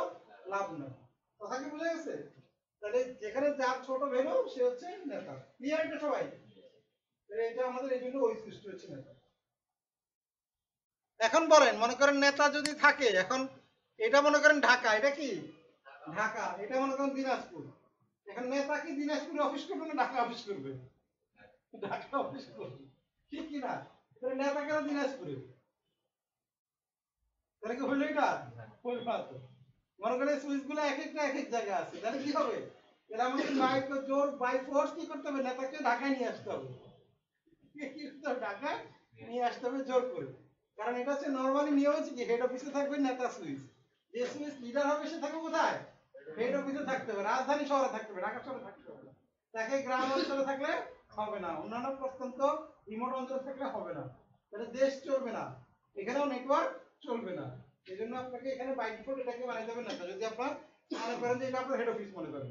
লাভ নেই। কথা কি বুঝে গেছে? তাহলে যেখানে যার ছোট ভ্যালু সে হচ্ছে নেতা। ক্লিয়ার এটা সবাই? তাহলে এটা আমাদের এই জন্য ওই সৃষ্টি হচ্ছে নেতা। এখন বলেন, মনে করেন নেতা যদি থাকে, এখন এটা মনে করেন ঢাকা, এটা কি ঢাকা, এটা মনে করেন দিনাজপুর। এখন নেতা কি দিনাজপুরে অফিস করবে না ঢাকা অফিস করবে? ঢাকা অফিস করবে, ঠিক কি না? তাহলে নেতা কেন দিনাজপুরে? তাহলে কি হইলো এটা? হইল না তো। মনে করেন সুইচ গুলো এক একটা এক এক জায়গায় আছে, তাহলে কি হবে? তাহলে আমাদের বাই ফোর্স কি করতে হবে? নেতাকে ঢাকায় নিয়ে আসতে হবে, ঢাকায় নিয়ে আসতে হবে জোর করে। কারণ এটা হচ্ছে নরমালি নিয়ম হচ্ছে কি, হেড অফিসে থাকবে নেতা সুইচ, যে সুইচ লিডার হবে সে থাকবে কোথায়? হেড অফিসে থাকতে হবে, রাজধানী শহরে থাকতে হবে, ঢাকা শহরে থাকতে হবে। তাকে গ্রাম অঞ্চলে থাকলে হবে না, অন্যান্য প্রত্যন্ত রিমোট অঞ্চলে থাকলে হবে না, তাহলে দেশ চলবে না, এখানেও নেটওয়ার্ক চলবে না। এই জন্য আপনাকে এখানে বাই ডিফল্ট এটাকে বানাইতে হবে নেতা, যদি আপনার মনে করেন যে এটা আপনার হেড অফিস মনে করেন।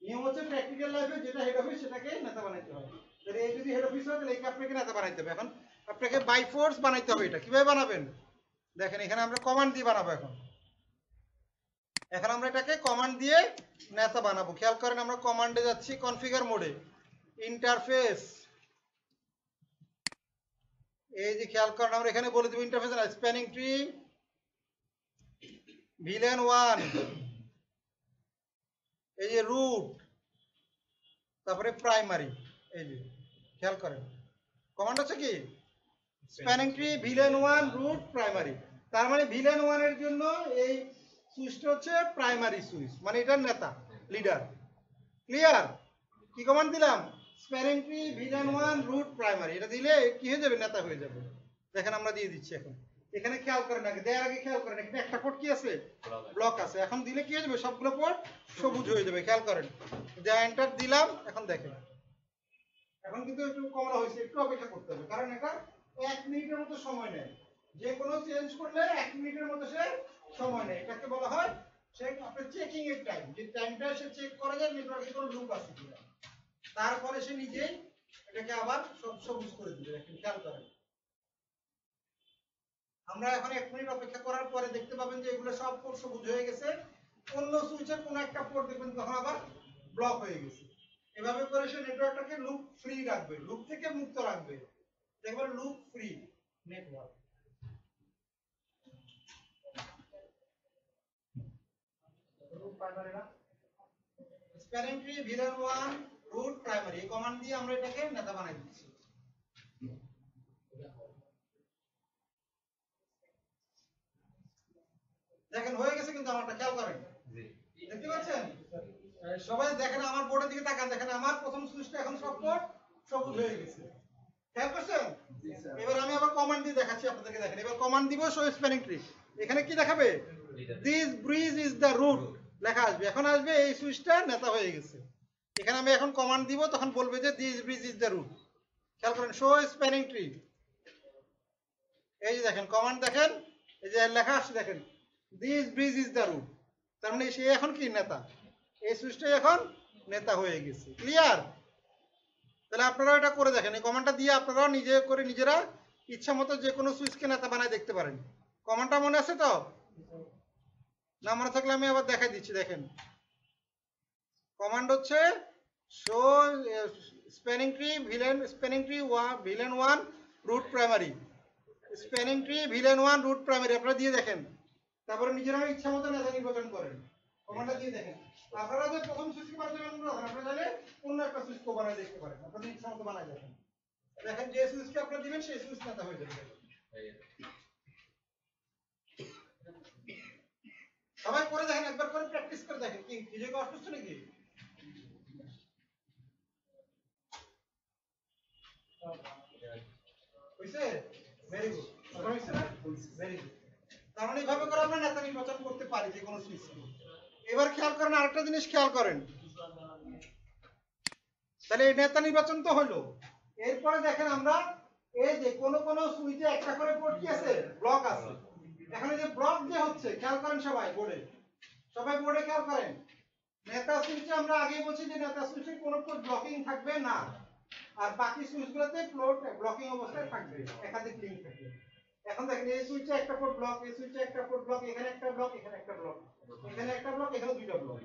নিয়ম হচ্ছে প্র্যাকটিক্যাল লাইফে যেটা হেড অফিস সেটাকে নেতা বানাইতে হবে। তাহলে এই যদি হেড অফিস হয় তাহলে একে আপনাকে নেতা বানাইতে হবে। এখন আপনাকে বাই ফোর্স বানাইতে হবে। এটা কিভাবে বানাবেন দেখেন, এখানে আমরা কমান্ড দিয়ে বানাবো। এখন আমরা এটাকে কমান্ড দিয়ে নেতা বানাবো। খেয়াল করেন আমরা কমান্ডে যাচ্ছি, কনফিগার মোডে, ইন্টারফেস, এই যে খেয়াল করেন আমরা এখানে বলে দেবো ইন্টারফেস না, স্প্যানিং ট্রি ভিলেন 1, এই যে রুট, তারপরে প্রাইমারি। এই যে খেয়াল করেন কমান্ড হচ্ছে কি spanning tree VLAN 1 root primary. তার মানে ভিলেন 1 এর জন্য এই সুইচটা হচ্ছে প্রাইমারি সুইচ, মানে এটার নেতা, লিডার। ক্লিয়ার? কি কমান্ড দিলাম? Spanning tree VLAN 1 root primary, এটা দিলে কি হয়ে যাবে? নেতা হয়ে যাবে। দেখেন আমরা দিয়ে দিচ্ছি। এখন এখানে খেয়াল করেন, আগে দেওয়ার আগে খেয়াল করেন এখানে একটা পোর্ট কি আছে? ব্লক আছে। এখন দিলে কি হয়ে যাবে? সবগুলো পোর্ট সবুজ হয়ে যাবে। খেয়াল করেন, দেয়া এন্টার দিলাম। এখন দেখেন এখন কিন্তু একটু কমলা হয়েছে, একটু অপেক্ষা করতে হবে, কারণ এটা 1 মিনিটের মতো সময় নেয়। যে কোনো চেঞ্জ করলে 1 মিনিটের মতো সে সময় নেয়। এটাকে বলা হয় সে আপনার চেকিং এর টাইম, যে টাইমটা সে চেক করে যে নেটওয়ার্কে কোনো লুপ আছে কিনা, তারপরে সে নিজেই এটাকে আবার সবুজ করে দিবে। দেখেন খেয়াল করেন, আমরা এখন 1 মিনিট অপেক্ষা করার পরে দেখতে পাবেন যে এগুলো সব পোর্ট সবুজ হয়ে গেছে। অন্য সুইচের কোনো একটা পোর্ট দেখবেন তখন আবার ব্লক হয়ে গেছে। এভাবে করে সে নেটওয়ার্কটাকে লুপ ফ্রি রাখবে, লুপ থেকে মুক্ত রাখবে। দেখবেন loop free network. Spanning tree VLAN 1 root primary, এই কমান্ড দিয়ে আমরা এটাকে নেতা বানাই দিচ্ছি। দেখেন হয়ে গেছে কিন্তু আমারটা, খেয়াল করেন, দেখতে পাচ্ছেন? সবাই দেখেন আমার বোর্ডের দিকে তাকান, দেখেন আমার প্রথম সুইচটা এখন সব পোর্ট সবুজ হয়ে গেছে। খেয়াল করছেন? এবার আমি আবার কমান্ড দিয়ে দেখাচ্ছি আপনাদেরকে। দেখেন এবার কমান্ড দিব শো স্প্যানিং ট্রি, এখানে কি দেখাবে? This bridge is the root লেখা আসবে। এখন আসবে এই সুইচটা নেতা হয়ে গেছে। এখানে আমি এখন কমান্ড দিব, তখন বলবে যে this bridge is the root. খেয়াল করেন শো স্প্যানিং ট্রি, এই যে দেখেন কমান্ড, দেখেন এই যে লেখা আসছে, দেখেন this bridge is the root. তার মানে সে এখন কি নেতা, এই সুইচটাই এখন নেতা হয়ে গেছে। ক্লিয়ার? তাহলে আপনারাও এটা করে দেখেন, এই কমান্ডটা দিয়ে আপনারাও নিজে করে নিজেরা ইচ্ছা মতো যে কোনো সুইচকে নেতা বানায় দেখতে পারেন। কমান্ডটা মনে আছে তো? না মনে থাকলে আমি আবার দেখাই দিচ্ছি। দেখেন কমান্ড হচ্ছে show spanning tree VLAN 1 root primary, spanning tree VLAN 1 root primary আপনারা দিয়ে দেখেন। তারপরে নিজেরা ইচ্ছা মতো নেতা নির্বাচন করেন, কমান্ডটা দিয়ে দেখেন। আপনারা যে প্রথম সুইচকে বানাবেন আপনারা চাইলে অন্য একটা সুইচ কো বানায় দেখতে পারেন, আপনাদের ইচ্ছা মতো বানায় দেখেন। দেখেন যে সুইচকে আপনারা দিবেন সেই সুইচ নেতা হয়ে যাবে। সবাই করে দেখেন, একবার করে প্র্যাকটিস করে দেখেন। কি নিজে কষ্ট হচ্ছে নাকি? হইছে? Very good. হইছে না? Very good. তার মানে এইভাবে করে আমরা নেতা নির্বাচন করতে পারি যে কোনো সুইচ। এবার খেয়াল করেন আরেকটা জিনিস, খেয়াল করেন। তাহলে এই নেতা নির্বাচন তো হলো। এরপরে দেখেন আমরা এই যে কোন সুইচে একটা করে পোর্ট কি আছে? ব্লক আছে। এখন এই যে ব্লক যে হচ্ছে, খেয়াল করেন সবাই বোর্ডে, সবাই বোর্ডে খেয়াল করেন। নেতা সুইচে আমরা আগেই বলছি যে নেতা সুইচে কোনো পোর্ট ব্লকিং থাকবে না, আর বাকি সুইচগুলোতে পোর্ট ব্লকিং অবস্থায় থাকবে, একাধিক লিংক থাকবে। এখন দেখেন এই সুইচে একটা পোর্ট ব্লক, এই সুইচে একটা পোর্ট ব্লক, এখানে একটা ব্লক, এখানে একটা ব্লক, এখানে একটা ব্লক, এখানে দুইটা ব্লক,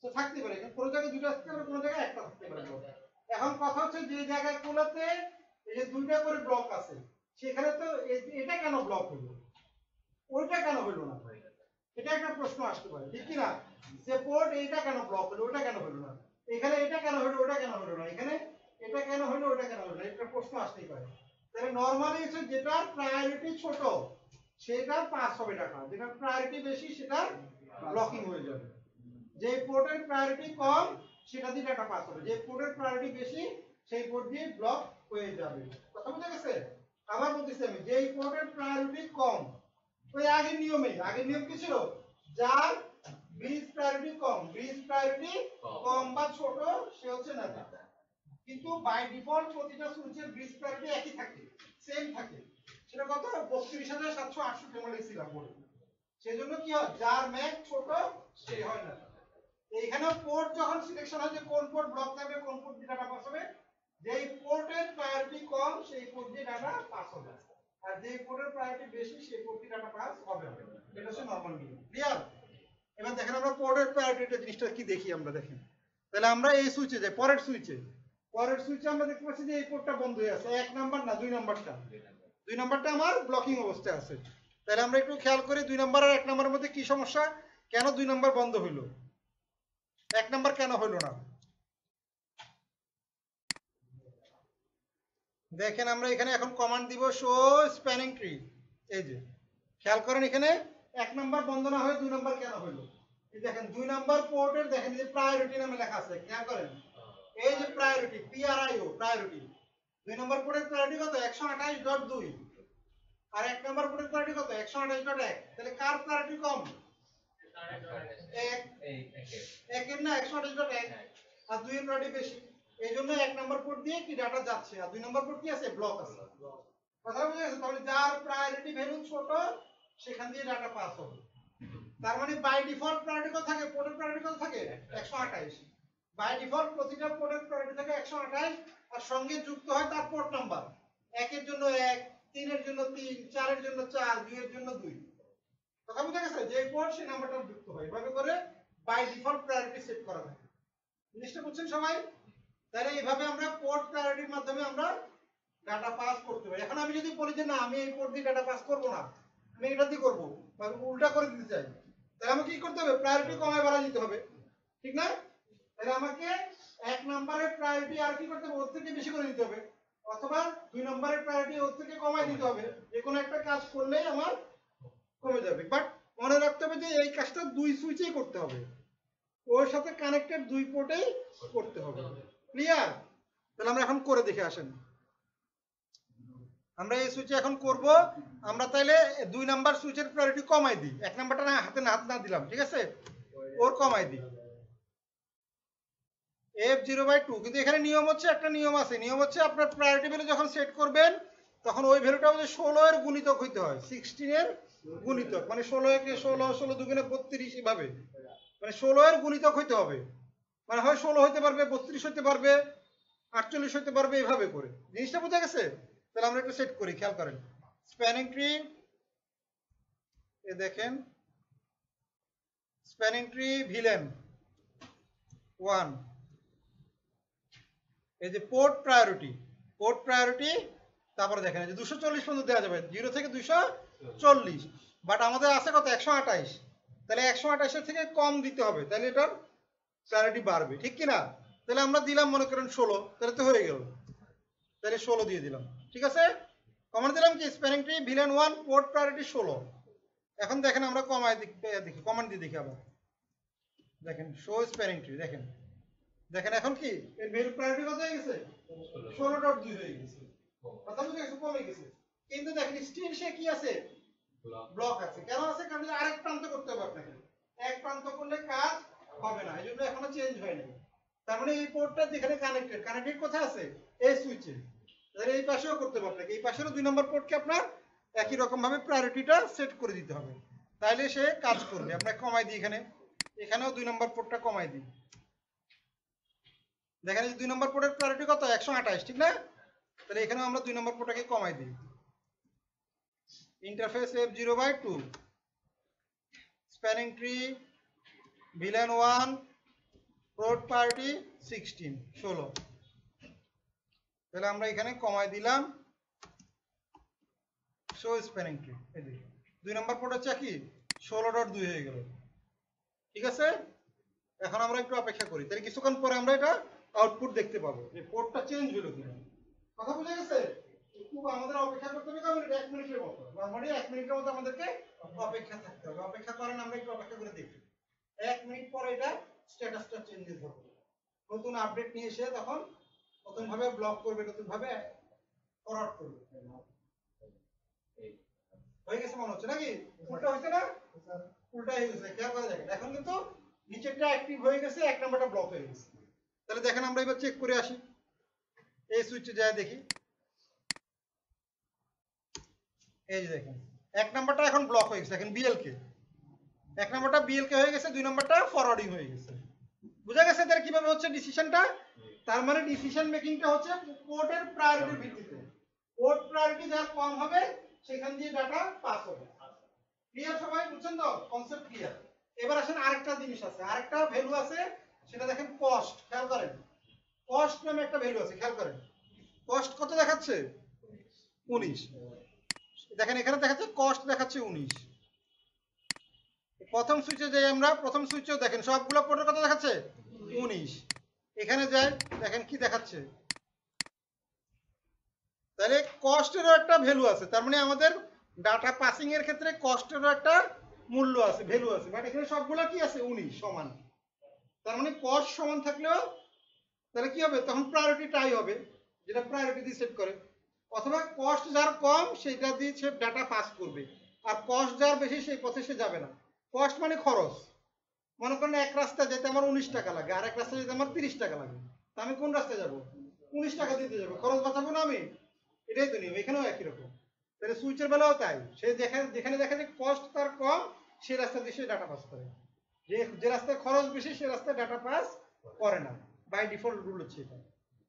তো থাকতে পারে। কোনো জায়গায় দুইটা থাকতে পারে, কোনো জায়গায় একটা থাকতে পারে ব্লক। এখন কথা হচ্ছে যে জায়গায় কোলাতে এই যে দুইটা করে ব্লক আছে, সেখানে তো এটা কেন ব্লক হলো, ওইটা কেন হলো না? এটা একটা প্রশ্ন আসতে পারে, ঠিক কি না? যে পোর্ট এইটা কেন ব্লক হলো, ওটা কেন হলো না? এখানে এটা কেন হলো, ওটা কেন হলো না? এখানে এটা কেন হলো, ওটা কেন হলো না? একটা প্রশ্ন আসতেই পারে। তাহলে নরমালি হচ্ছে যেটা প্রায়োরিটি ছোট সেটা পাস হবে ডাটা, যেটা প্রায়োরিটি বেশি সেটা ব্লকিং হয়ে যাবে। যে পোর্টের প্রায়োরিটি কম সেটা দিয়ে ডাটা পাস হবে, যে পোর্টের প্রায়োরিটি বেশি সেই পোর্ট দিয়ে ব্লক হয়ে যাবে। কথা বুঝা গেছে? আবার বলতেছি আমি, যে পোর্টের প্রায়োরিটি কম, ওই আগের নিয়ম কি ছিল? যার ব্রিজ প্রায়োরিটি কম বা ছোট সে হচ্ছে নেতা। কিন্তু বাই ডিফল্ট প্রতিটা সুইচের ব্রিজ প্রায়োরিটি একই থাকে, সেম থাকে। সেটা কত? 32768 আমরা লিখছিলাম বোর্ডে। সেজন্য কি হয়, যার ম্যাক ছোট সে হয় না। এইখানে পোর্ট যখন সিলেকশন হয় যে কোন পোর্ট ব্লক থাকবে, কোন পোর্ট দিয়ে ডাটা পাস হবে, যেই পোর্টের প্রায়োরিটি কম সেই পোর্ট দিয়ে ডাটা পাস হবে, আর যেই পোর্টের প্রায়োরিটি বেশি সেই পোর্ট দিয়ে ডাটা পাস হবে না। এটা হচ্ছে নরমাল নিয়ম। ক্লিয়ার? এবার দেখেন আমরা পোর্টের প্রায়োরিটি জিনিসটা কি দেখি আমরা, দেখেন তাহলে আমরা এই সুইচে যাই, পরের সুইচে আমরা দেখতে পাচ্ছি যে এই পোর্টটা বন্ধ হয়ে আছে, 1 নাম্বার না 2 নাম্বারটা, 2 নাম্বারটা আমার ব্লকিং অবস্থায় আছে। তাহলে আমরা একটু খেয়াল করি 2 নাম্বার আর 1 নাম্বারের মধ্যে কি সমস্যা, কেন 2 নাম্বার বন্ধ হইলো, 1 নাম্বার কেন হইলো না। দেখেন আমরা এখানে এখন কমান্ড দিব শো স্প্যানিং ট্রি। এই যে খেয়াল করেন এখানে 1 নাম্বার বন্ধ না হয়ে 2 নাম্বার কেন হইলো, এই দেখেন 2 নাম্বার পোর্টের দেখেন যে প্রায়োরিটি নামে লেখা আছে, খেয়াল করেন এই যে প্রায়োরিটি PRIO প্রায়োরিটি, 2 নাম্বার পোর্টের প্রায়োরিটি কত 128.2 আর 1 নাম্বার পোর্টের প্রায়োরিটি কত 128.1। তাহলে কার প্রায়োরিটি কম, একের না 128.1 আর 2 এর প্রায়োরিটি বেশি, এই জন্য 1 নাম্বার পোর্ট দিয়ে কি ডাটা যাচ্ছে আর 2 নাম্বার পোর্ট কি আছে ব্লক আছে। কথা বুঝে গেছে? তাহলে যার প্রায়োরিটি ভ্যালু ছোট সেখান দিয়ে ডাটা পাস হবে। তার মানে বাই ডিফল্ট প্রায়োরিটি কত থাকে, পোর্টের প্রায়োরিটি কত থাকে 128, বাই ডিফল্ট প্রতিটা পোর্টের প্রায়োরিটি থাকে 128 আর সঙ্গে যুক্ত হয় তার পোর্ট নাম্বার, 1 এর জন্য 1, 3 এর জন্য 3, 4 এর জন্য 4, 2 এর জন্য 2। কথা বুঝে গেছে? যে পোর্ট সেই নাম্বারটা যুক্ত হয়, এভাবে করে বাই ডিফল্ট প্রায়োরিটি সেট করা থাকে। জিনিসটা বুঝছেন সবাই? তাহলে এইভাবে আমরা পোর্ট প্রায়োরিটির মাধ্যমে আমরা ডাটা পাস করতে পারি। এখন আমি যদি বলি যে না আমি এই পোর্ট দিয়ে ডাটা পাস করব না, আমি এটা দিয়ে করব বা উল্টা করে দিতে চাই, তাহলে আমাকে কি করতে হবে, প্রায়োরিটি কমায় বাড়া দিতে হবে, ঠিক না? তাহলে আমাকে 1 নম্বরের প্রায়োরিটি আর কি করতে হবে, ওর থেকে বেশি করে দিতে হবে, অথবা 2 নম্বরের প্রায়োরিটি ওর থেকে কমায় দিতে হবে। যে কোনো একটা কাজ করলেই আমার কমে যাবে, বাট মনে রাখতে হবে যে এই কাজটা 2 সুইচেই করতে হবে, ওর সাথে কানেক্টেড 2 পোর্টেই করতে হবে। ক্লিয়ার? তাহলে আমরা এখন করে দেখে আসেন। আমরা এই সুইচে এখন করব, আমরা তাইলে 2 নাম্বার সুইচের প্রায়োরিটি কমাই দিই, 1 নাম্বারটা না হাত না দিলাম, ঠিক আছে, ওর কমাই দিই F0/2। কিন্তু এখানে নিয়ম হচ্ছে, একটা নিয়ম আছে, নিয়ম হচ্ছে আপনার প্রায়োরিটি ভ্যালু যখন সেট করবেন তখন ওই ভ্যালুটা আমাদের 16 এর গুণিতক হইতে হয়, 16 এর গুণিতক, মানে 16 একে 16, 16 দুগুণে 32 এভাবে, মানে 16 এর গুণিতক হইতে হবে, মানে হয় 16 হইতে পারবে, 32 হইতে পারবে, 48 হইতে পারবে, এইভাবে করে। জিনিসটা বোঝা গেছে? তাহলে আমরা একটু সেট করি, খেয়াল করেন স্প্যানিং ট্রি, এ দেখেন স্প্যানিং ট্রি ভিলেন 1, এই যে পোর্ট প্রায়োরিটি, তারপরে দেখেন এই যে 240 পর্যন্ত দেওয়া যাবে, 0 থেকে 240, বাট আমাদের আছে কত 128, তাহলে 128 এর থেকে কম দিতে হবে, তাহলে এটার প্রায়োরিটি বাড়বে, ঠিক কি না? তাহলে আমরা দিলাম মনে করেন 16, তাহলে তো হয়ে গেল, তাহলে 16 দিয়ে দিলাম, ঠিক আছে। কমান্ড দিলাম কি spanning tree VLAN 1 port priority 16। এখন দেখেন আমরা কমাই দেখি, কমান্ড দিয়ে দেখি আবার, দেখেন শো স্প্যানিং ট্রি, দেখেন দেখেন এখন কি এর ভ্যালু প্রায়োরিটি কত হয়ে গেছে 16.2 হয়ে গেছে, কথা বুঝে গেছে, কমে গেছে। কিন্তু দেখেন স্টিল সে কি আছে, ব্লক আছে। কেন আছে? কারণ আরেক প্রান্ত করতে হবে আপনাকে, এক প্রান্ত করলে কাজ হবে না, এইজন্য এখনো চেঞ্জ হয়নি। তার মানে এই পোর্টটা যেখানে কানেক্টেড কোথায় আছে, এই সুইচে, তাহলে এই পাশেও করতে হবে আপনাকে, এই পাশেরও 2 নম্বর পোর্টকে আপনার একই রকম ভাবে প্রায়োরিটিটা সেট করে দিতে হবে, তাইলে সে কাজ করবে। আপনাকে কমাই দিই, এখানেও 2 নম্বর পোর্টটা কমাই দিই, দেখেন এই 2 নম্বর পোর্টের প্রায়োরিটি কত 128, ঠিক না? তাহলে এখানেও আমরা 2 নম্বর পোর্টটাকে কমাই দিই, interface F0/2 spanning tree VLAN 1 port priority 16। তাহলে আমরা এখানে কমাই দিলাম শো স্প্যানিং ট্রি, এই দেখুন 2 নম্বর পোর্ট হচ্ছে কি 16.2 হয়ে গেল, ঠিক আছে। এখন আমরা একটু অপেক্ষা করি, তাহলে কিছুক্ষণ পরে আমরা এটা আউটপুট দেখতে পাবো যে পোর্টটা চেঞ্জ হলো কিনা। কথা বুঝে গেছে? একটু আমাদের অপেক্ষা করতে হবে, কারণ এটা 1 মিনিটের মতো, মানে 1 মিনিটের মতো আমাদেরকে অপেক্ষা থাকতে হবে। অপেক্ষা করেন, আমরা একটু অপেক্ষা করে দেখি, 1 মিনিট পরে এটা স্ট্যাটাসটা চেঞ্জেস হবে, নতুন আপডেট নিয়ে এসে তখন নতুন ভাবে ব্লক করবে, নতুন ভাবে ফরওয়ার্ড করবে। হয়ে গেছে মনে হচ্ছে নাকি? উল্টা হয়েছে না? উল্টা হয়ে গেছে, খেয়াল করে দেখেন, এখন কিন্তু নিচেরটা অ্যাক্টিভ হয়ে গেছে, 1 নাম্বারটা ব্লক হয়ে গেছে। তাহলে দেখেন আমরা এবার চেক করে আসি, এই সুইচে যায় দেখি, এই যে দেখেন 1 নাম্বারটা এখন ব্লক হয়ে গেছে, দেখেন বিএলকে 1 নাম্বারটা বিএলকে হয়ে গেছে, 2 নাম্বারটা ফরওয়ার্ডিং হয়ে গেছে। বুঝা গেছে এদের কিভাবে হচ্ছে ডিসিশনটা? তার মানে ডিসিশন মেকিংটা হচ্ছে পোর্টের প্রায়োরিটির ভিত্তিতে, পোর্ট প্রায়োরিটি যার কম হবে সেখান দিয়ে ডাটা পাস হবে। ক্লিয়ার সবাই? বুঝছেন তো? Concept clear? এবার আসেন আরেকটা জিনিস আছে, আরেকটা ভ্যালু আছে, সেটা দেখেন কস্ট। খেয়াল করেন, কস্ট নামে একটা ভ্যালু আছে, খেয়াল করেন। কস্ট কত দেখাচ্ছে? 19। দেখেন এখানে দেখাচ্ছে কস্ট দেখাচ্ছে 19। প্রথম সুইচে যাই আমরা, প্রথম সুইচেও দেখেন সবগুলো পোর্টের কত দেখাচ্ছে? 19। এখানে যাই, দেখেন কি দেখাচ্ছে। তাহলে কস্টেরও একটা ভ্যালু আছে, তার মানে আমাদের ডাটা পাসিং এর ক্ষেত্রে কস্টেরও একটা মূল্য আছে, ভ্যালু আছে। বাট এখানে সবগুলো কি আছে? 19 সমান। তার মানে কস্ট সমান থাকলেও তাহলে কি হবে? তখন প্রায়োরিটি টাই হবে, যেটা প্রায়োরিটি দিয়ে সেট করে। অথবা কস্ট যার কম সেটা দিয়ে সে ডাটা পাস করবে, আর কস্ট যার বেশি সেই পথে সে যাবে না। কস্ট মানে খরচ। মনে করেন এক রাস্তা যেতে আমার 19 টাকা লাগে, আর এক রাস্তা যেতে আমার 30 টাকা লাগে, তা আমি কোন রাস্তায় যাব? 19 টাকা দিতে যাবো, খরচ বাঁচাবো না আমি? এটাই তো নিয়ম, এখানেও একই রকম। তাহলে সুইচের বেলাও তাই, সে যেখানে দেখা যায় কস্ট তার কম, সে রাস্তা দিয়ে সে ডাটা পাস করে। যে রাস্তায় খরচ বেশি সে রাস্তায় ডাটা পাস করে না, বাই ডিফল্ট রুল হচ্ছে এটা।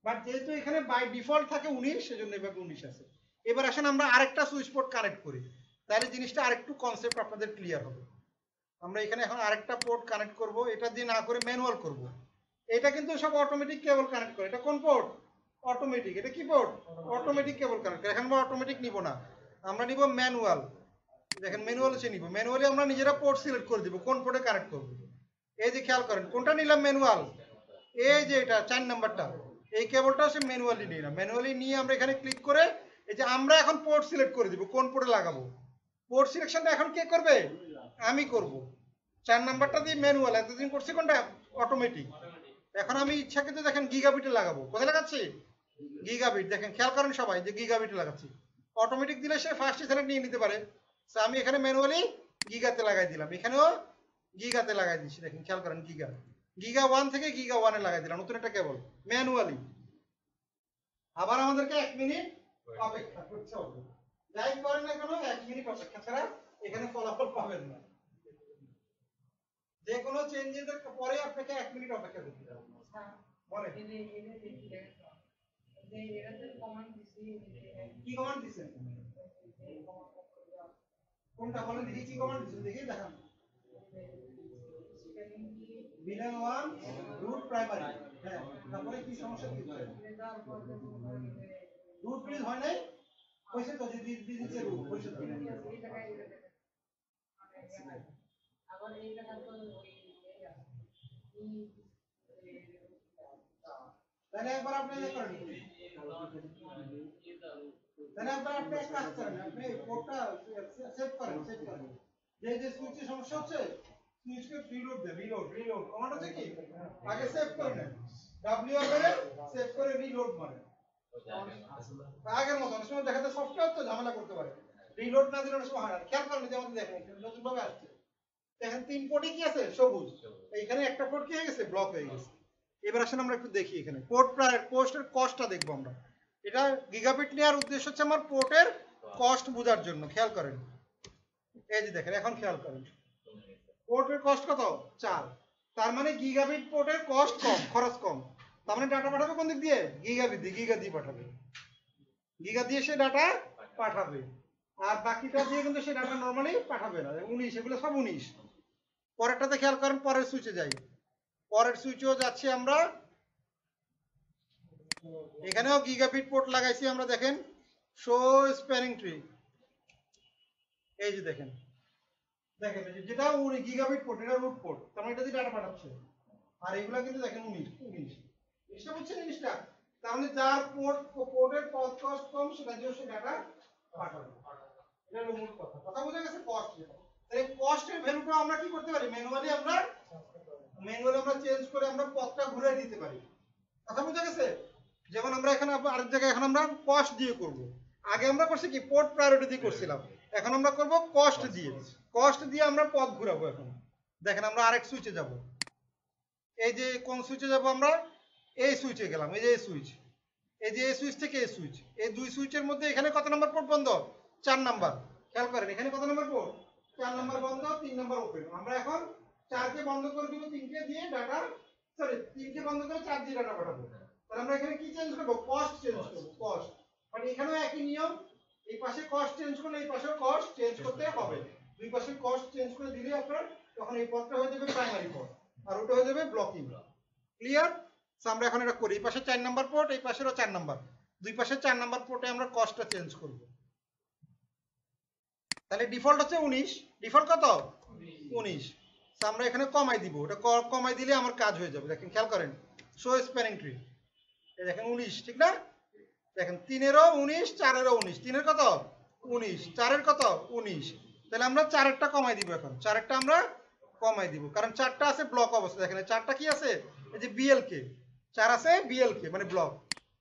বাট যেহেতু এখানে বাই ডিফল্ট থাকে 19, সেজন্য এভাবে 19 আছে। এবার আসেন আমরা আরেকটা সুইচ পোর্ট কানেক্ট করি, তাহলে জিনিসটা আরেকটু কনসেপ্ট আপনাদের ক্লিয়ার হবে। আমরা এখানে এখন আরেকটা পোর্ট কানেক্ট করব, এটা দিয়ে না করে ম্যানুয়াল করব। এটা কিন্তু সব অটোমেটিক কেবল কানেক্ট করে। এটা কোন পোর্ট? অটোমেটিক। এটা কি পোর্ট? অটোমেটিক কেবল কানেক্ট করে। এখন আমরা অটোমেটিক নিব না, আমরা নিব ম্যানুয়াল। দেখেন ম্যানুয়াল হচ্ছে নিব, ম্যানুয়ালি আমরা নিজেরা পোর্ট সিলেক্ট করে দিব কোন পোর্টে কানেক্ট করব। এই যে খেয়াল করেন কোনটা নিলাম? ম্যানুয়াল। এই যে এটা 4 নাম্বারটা, এই কেবলটা সে ম্যানুয়ালি নিয়ে না, ম্যানুয়ালি নিয়ে আমরা এখানে ক্লিক করে এই যে আমরা এখন পোর্ট সিলেক্ট করে দিব কোন পোর্টে লাগাবো। পোর্ট সিলেকশনটা এখন কে করবে? আমি করব। 4 নাম্বারটা দিয়ে ম্যানুয়াল, এতদিন করছি কোনটা? অটোমেটিক। এখন আমি ইচ্ছাকৃত দেখেন গিগাবিটে লাগাবো। কোথায় লাগাচ্ছি? গিগাবিট। দেখেন খেয়াল করেন সবাই যে গিগাবিটে লাগাচ্ছি। অটোমেটিক দিলে সে ফার্স্ট সিলেক্ট নিয়ে নিতে পারে, তো আমি এখানে ম্যানুয়ালি গিগাতে লাগাই দিলাম, এখানেও গিগাতে লাগাই দিচ্ছি। দেখেন খেয়াল করেন গিগা 1 থেকে গিগা 1 এ লাগাই দিলাম নতুন একটা কেবল ম্যানুয়ালি। আবার আমাদেরকে 1 মিনিট অপেক্ষা করতে হবে। যাই করেন না কেন 1 মিনিট অপেক্ষা ছাড়া এখানে ফলাফল পাবেন না। যে কোনো চেঞ্জের পরে আপনাকে 1 মিনিট অপেক্ষা করতে হবে। বলেন কি কমান্ড দিছেন? কোনটা বলেন দেখি, কি কমান্ড দিছেন দেখি দেখান। বিনা 1 রুট প্রাইমারি। হ্যাঁ, তারপরে কি সমস্যা কি হচ্ছে? রুট প্রিজ হয় নাই, কইছে তো যে দিছে রুট কইছে তো। আবার এই জায়গা তো তাহলে একবার আপনি ইয়ে করেন, তাহলে আপনি এক কাজ করেন, আপনি কোডটা সেভ করেন। যে সুইচে সমস্যা হচ্ছে সুইচকে রিলোড দেন, রিলোড কমান্ড আছে কি? আগে সেভ করে নেন, ডব্লিউ করে সেভ করে রিলোড মারেন। আগের মতো অনেক সময় দেখা যায় সফটওয়্যার তো ঝামেলা করতে পারে, রিলোড না দিলে অনেক সময় হয় না। খেয়াল করেন যে আমাদের দেখেন নতুন ভাবে আসছে, দেখেন 3 পোর্টে কি আছে? সবুজ। এইখানে একটা পোর্ট কি হয়ে গেছে? ব্লক হয়ে গেছে। এবার আসেন আমরা একটু দেখি এখানে পোর্টের কস্টটা দেখবো আমরা। এটা গিগাবিট নেওয়ার উদ্দেশ্য হচ্ছে আমার পোর্টের কস্ট বোঝার জন্য। খেয়াল করেন এই যে দেখেন, এখন খেয়াল করেন পোর্টের কস্ট কত? 4। তার মানে গিগাবিট পোর্টের কস্ট কম, খরচ কম। তার মানে ডাটা পাঠাবে কোন দিক দিয়ে? গিগাবিট দিয়ে, গিগা দিয়ে পাঠাবে, গিগা দিয়ে সে ডাটা পাঠাবে। আর বাকিটা দিয়ে কিন্তু সে ডাটা নরমালি পাঠাবে না। 19, এগুলো সব 19। পরেরটাতে খেয়াল করেন, পরের সুইচে যাই। পরের সুইচেও যাচ্ছি আমরা, এখানেও গিগাবিট পোর্ট লাগাইছি আমরা। দেখেন শো স্প্যানিং ট্রি, এই যে দেখেন যেটা গিগাবিট পোর্ট, এটা রুট পোর্ট, তার মানে এটা দিয়ে ডাটা পাঠাচ্ছে। আর এগুলা কিন্তু দেখেন 19 জিনিসটা বুঝছেন জিনিসটা? তার মানে যার পোর্টের কস্ট কম সেটা দিয়ে সে ডাটা পাঠাবে। এটা হলো মূল কথা বোঝা গেছে? কস্ট যেটা, তাহলে কস্টের ভ্যালুটা আমরা কি করতে পারি? ম্যানুয়ালি আমরা চেঞ্জ করে আমরা পথটা ঘুরে দিতে পারি। কথা বোঝা গেছে? যেমন আমরা এখানে আরেক জায়গায় এখন আমরা কস্ট দিয়ে করব। আগে আমরা করছি কি পোর্ট প্রায়োরিটি দিয়ে করছিলাম, এখন আমরা করব কস্ট দিয়ে। কস্ট দিয়ে আমরা পথ ঘুরাবো। এখন দেখেন আমরা আরেক সুইচে যাব। এই যে কোন সুইচে যাব? আমরা এই সুইচে গেলাম। এই যে এই সুইচ, এই যে এই সুইচ থেকে এই সুইচ, এই দুই সুইচের মধ্যে এখানে কত নাম্বার পোর্ট বন্ধ? 4 নাম্বার। খেয়াল করেন এখানে কত নাম্বার পোর্ট? 4 নাম্বার বন্ধ, 3 নাম্বার ওপেন। আমরা এখন 4 কে বন্ধ করে দিব, 3 কে দিয়ে ডাটা, সরি 3 কে বন্ধ করে 4 দিয়ে ডাটা পাঠাবো। তাহলে আমরা এখানে কি চেঞ্জ করব? কস্ট চেঞ্জ করব, কস্ট। মানে এখানেও একই নিয়ম, এই পাশে কস্ট চেঞ্জ করলে এই পাশেও কস্ট চেঞ্জ করতে হবে। দুই পাশে কস্ট চেঞ্জ করে দিলে আপনার তখন এই পথটা হয়ে যাবে প্রাইমারি পথ আর ওটা হয়ে যাবে ব্লকিং। ক্লিয়ার? আমরা এখন এটা করি, এই পাশে 4 নাম্বার পোর্ট, এই পাশেরও 4 নাম্বার, দুই পাশে 4 নাম্বার পোর্টে আমরা কস্টটা চেঞ্জ করব। তাহলে ডিফল্ট হচ্ছে 19, ডিফল্ট কত 19, আমরা এখানে কমাই দিব, ওটা কমাই দিলে আমার কাজ হয়ে যাবে। দেখেন খেয়াল করেন, শো স্প্যানিং ট্রি, এই দেখেন 19, ঠিক না? দেখেন 3-এরও 19, 4-এরও 19, 3-এর কত 19, 4-এর কত 19, তাহলে আমরা 4-এরটা কমাই দিব, এখন 4-এরটা আমরা কমাই দিব, কারণ 4টা আছে ব্লক অবস্থা। দেখেন 4টা কি আছে, এই যে বিএলকে 4 আছে, বিএলকে মানে ব্লক,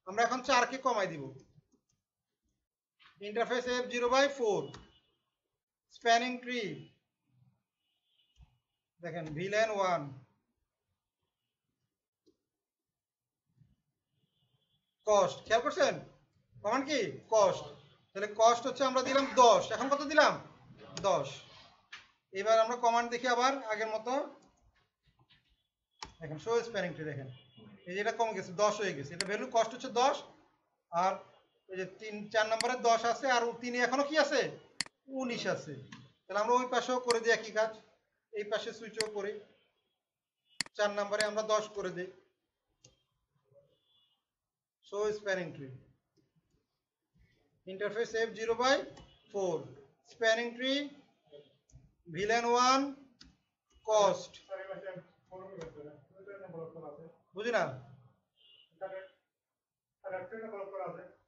আমরা এখন 4কে কমাই দিব। ইন্টারফেস F0/4 স্প্যানিং ট্রি, দেখেন VLAN 1 কস্ট, খেয়াল করছেন কমান্ড কি কস্ট, তাহলে কস্ট হচ্ছে আমরা দিলাম 10, এখন কত দিলাম 10। এবার আমরা কমান্ড দেখি আবার আগের মতো, দেখেন শো স্প্যানিং ট্রি, দেখেন এই যে এটা কমে গেছে 10 হয়ে গেছে, এটা ভ্যালু কস্ট হচ্ছে 10, আর এই যে 4 নম্বরে 10 আছে আর 3 এখনো কি আছে 19 আছে। তাহলে আমরা ওই পাশেও করে দিই একই কাজ, এই পাশে সুইচও করি, 4 নম্বরে আমরা 10 করে দিই। Show spanning tree, interface F0/4 spanning tree, VLAN 1 cost, বুঝি না?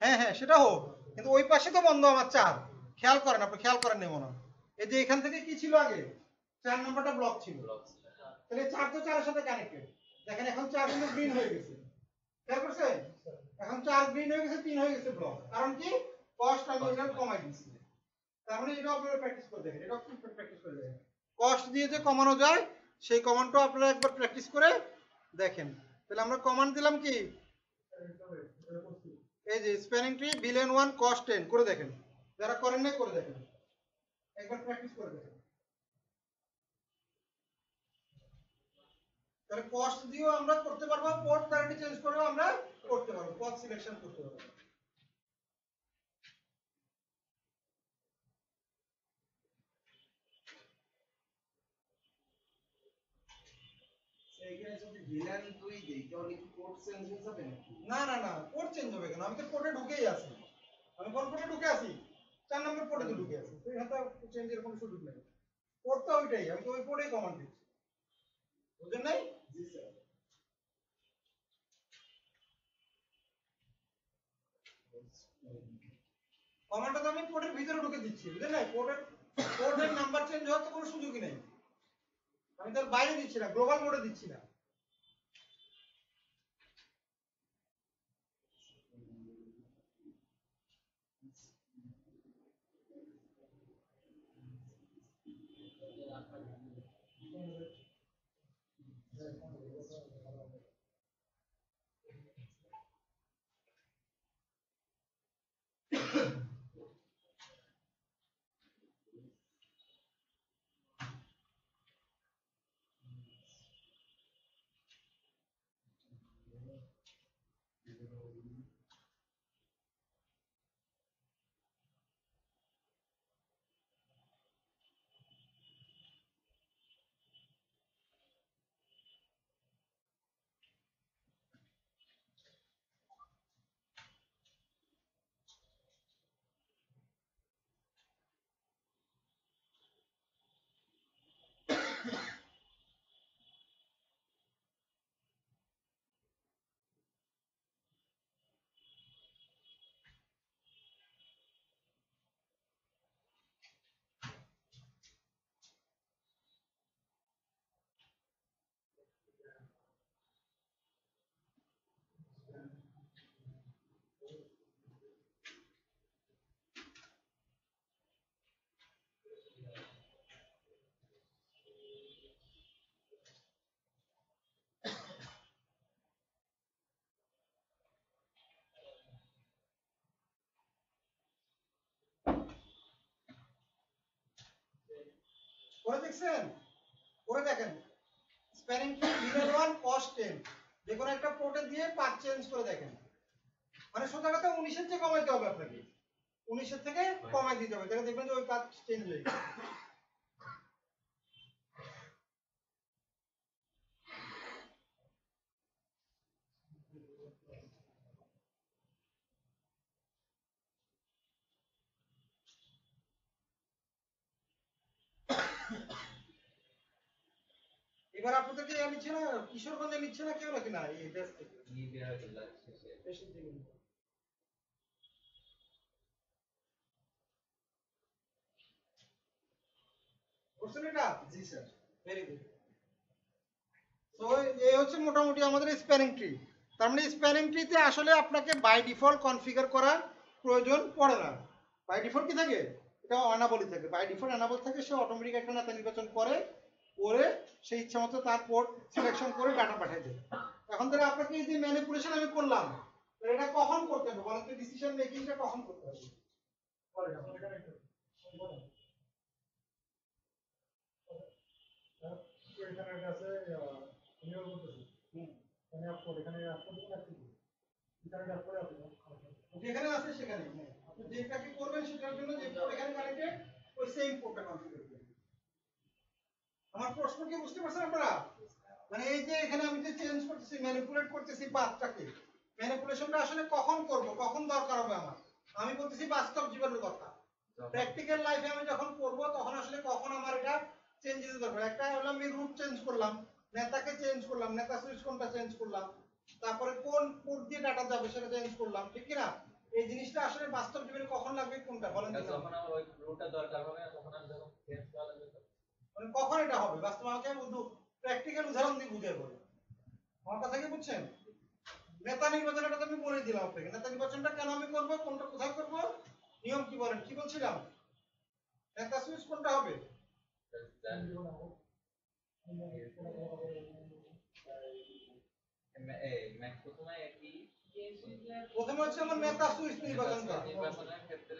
হ্যাঁ হ্যাঁ সেটা হোক, কিন্তু ওই পাশে তো বন্ধ আমার 4, খেয়াল করেন, আপনি খেয়াল করেন নেই মনে হয়, এই যে এখান থেকে কি ছিল আগে 4 নম্বরটা ব্লক ছিল, তাহলে 4 তো 4 এর সাথে কানেক্টেড। দেখেন এখন 4 কিন্তু গ্রিন হয়ে গেছে, খেয়াল করছেন? এখন 4 গ্রিন হয়ে গেছে, 3 হয়ে গেছে ব্লক, কারণ কি কস্ট আমি এটা কমাই দিয়েছি। তার মানে এটা আপনারা প্র্যাকটিস করে দেখেন, এটা খুব প্র্যাকটিস করে দেখেন, কস্ট দিয়ে যে কমানো যায় সেই কমান্ডটা আপনারা একবার প্র্যাকটিস করে দেখেন। তাহলে আমরা কমান্ড দিলাম কি, এই যে স্প্যানিং ট্রি VLAN 1 কস্ট 10 করে দেখেন, যারা করেন না করে দেখেন, একবার প্র্যাকটিস করে দেখেন। তাহলে কস্ট দিয়েও আমরা করতে পারবো, পোর্ট প্যারিটি চেঞ্জ করেও আমরা করতে পারবো, পথ সিলেকশন করতে পারবো। এইখানে যদি ভিলেন 2 দেই তাহলে কি কোড চেঞ্জ হয়ে যাবে নাকি? না না না, পোর্ট চেঞ্জ হবে কেন? আমি তো পোর্টে ঢুকেই আছি, আমি কোন পোর্টে ঢুকে আছি 4 নম্বর পোর্টে তো ঢুকে আছি, তো এখানে তো চেঞ্জ এরকম সুযোগ নেই, পোর্ট তো ওইটাই, আমি তো ওই পোর্টেই কমান্ড দিচ্ছি, বুঝেন নাই? জি স্যার। কমান্ডটা তো আমি পোর্টের ভিতরে ঢুকে দিচ্ছি, বুঝলেন না? পোর্টের নাম্বার চেঞ্জ হওয়ার তো কোনো সুযোগই নেই, আমি তার বাইরে দিচ্ছি না, গ্লোবাল মোডে দিচ্ছি না। করে দেখছেন? করে দেখেন, স্প্যানিং ট্রি VLAN 1 কস্ট 10, যে কোনো একটা পোর্টে দিয়ে পাথ চেঞ্জ করে দেখেন, মানে সোজা কথা 19 এর চেয়ে কমাইতে হবে আপনাকে, 19 এর থেকে কমাই দিতে হবে, তাহলে দেখবেন যে ওই পাথ চেঞ্জ হয়ে গেছে। এবার আপনাদেরকে নিচ্ছে না কিশোরগঞ্জে নিচ্ছে না কেউ নাকি না এই দেশ থেকে নিয়ে হয়তো শেষে দেশের দিকে বুঝছেন এটা? জি স্যার। Very good. সো এই হচ্ছে মোটামুটি আমাদের স্প্যানিং ট্রি। তার মানে স্প্যানিং ট্রিতে আসলে আপনাকে বাই ডিফল্ট কনফিগার করার প্রয়োজন পড়ে না। বাই ডিফল্ট কি থাকে? এটা অনাবলি থাকে। বাই ডিফল্ট অনাবল থাকে, সে অটোমেটিক একটা নেতা নির্বাচন করে সেই ইচ্ছা মতো তার পোর্ট সিলেকশন করে ডাটা পাঠিয়ে দেয়। এখন ধরে আপনাকে এই যে ম্যানিপুলেশন আমি করলাম, এটা কখন করতে হবে বলেন তো? ডিসিশন মেকিংটা কখন করতে হবে বলেন আপনি। এখানে আছে নিয়োগ করতেছি মানে আপলোড এখানে আপলোড করে আপনি এখানে আপলোড আপনি যেখানে আছে সেখানে আপনি যেটাকে করবেন সেটার জন্য যে পোর্ট এখানে কানেক্টেড ওই সেম পোর্টটা কনফিগার করবেন। আমার প্রশ্ন কি বুঝতে পারছেন আপনারা? মানে এই যে এখানে আমি যে চেঞ্জ করতেছি, ম্যানিপুলেট করতেছি পাথটাকে, ম্যানিপুলেশনটা আসলে কখন করব, কখন দরকার হবে আমার? আমি বলতেছি বাস্তব জীবনের কথা। প্র্যাকটিক্যাল লাইফে আমি যখন করব তখন আসলে কখন আমার এটা চেঞ্জ দিতে দরকার। একটা হলো আমি রুট চেঞ্জ করলাম, নেতাকে চেঞ্জ করলাম, নেতা সুইচ কোনটা চেঞ্জ করলাম, তারপরে কোন পোর্ট দিয়ে ডাটা যাবে সেটা চেঞ্জ করলাম, ঠিক কি না? এই জিনিসটা আসলে বাস্তব জীবনে কখন লাগবে কোনটা বলেন তো? যখন আমার ওই রুটটা দরকার হবে তখন আমি যখন চেঞ্জ করা লাগবে মানে কখন এটা হবে বাস্তব আমাকে প্র্যাকটিক্যাল উদাহরণ দিয়ে বুঝিয়ে বলুন। আমার কথা কি বুঝছেন? নেতা নির্বাচনটা তো আমি বলে দিলাম আপনাকে। নেতা নির্বাচনটা কেন আমি করব, কোনটা কোথায় করব, নিয়ম কি বলেন? কি বলছিলাম? নেতা সুইচ কোনটা হবে? প্রথমে হচ্ছে আমার নেতা সুইচ নির্বাচন করা।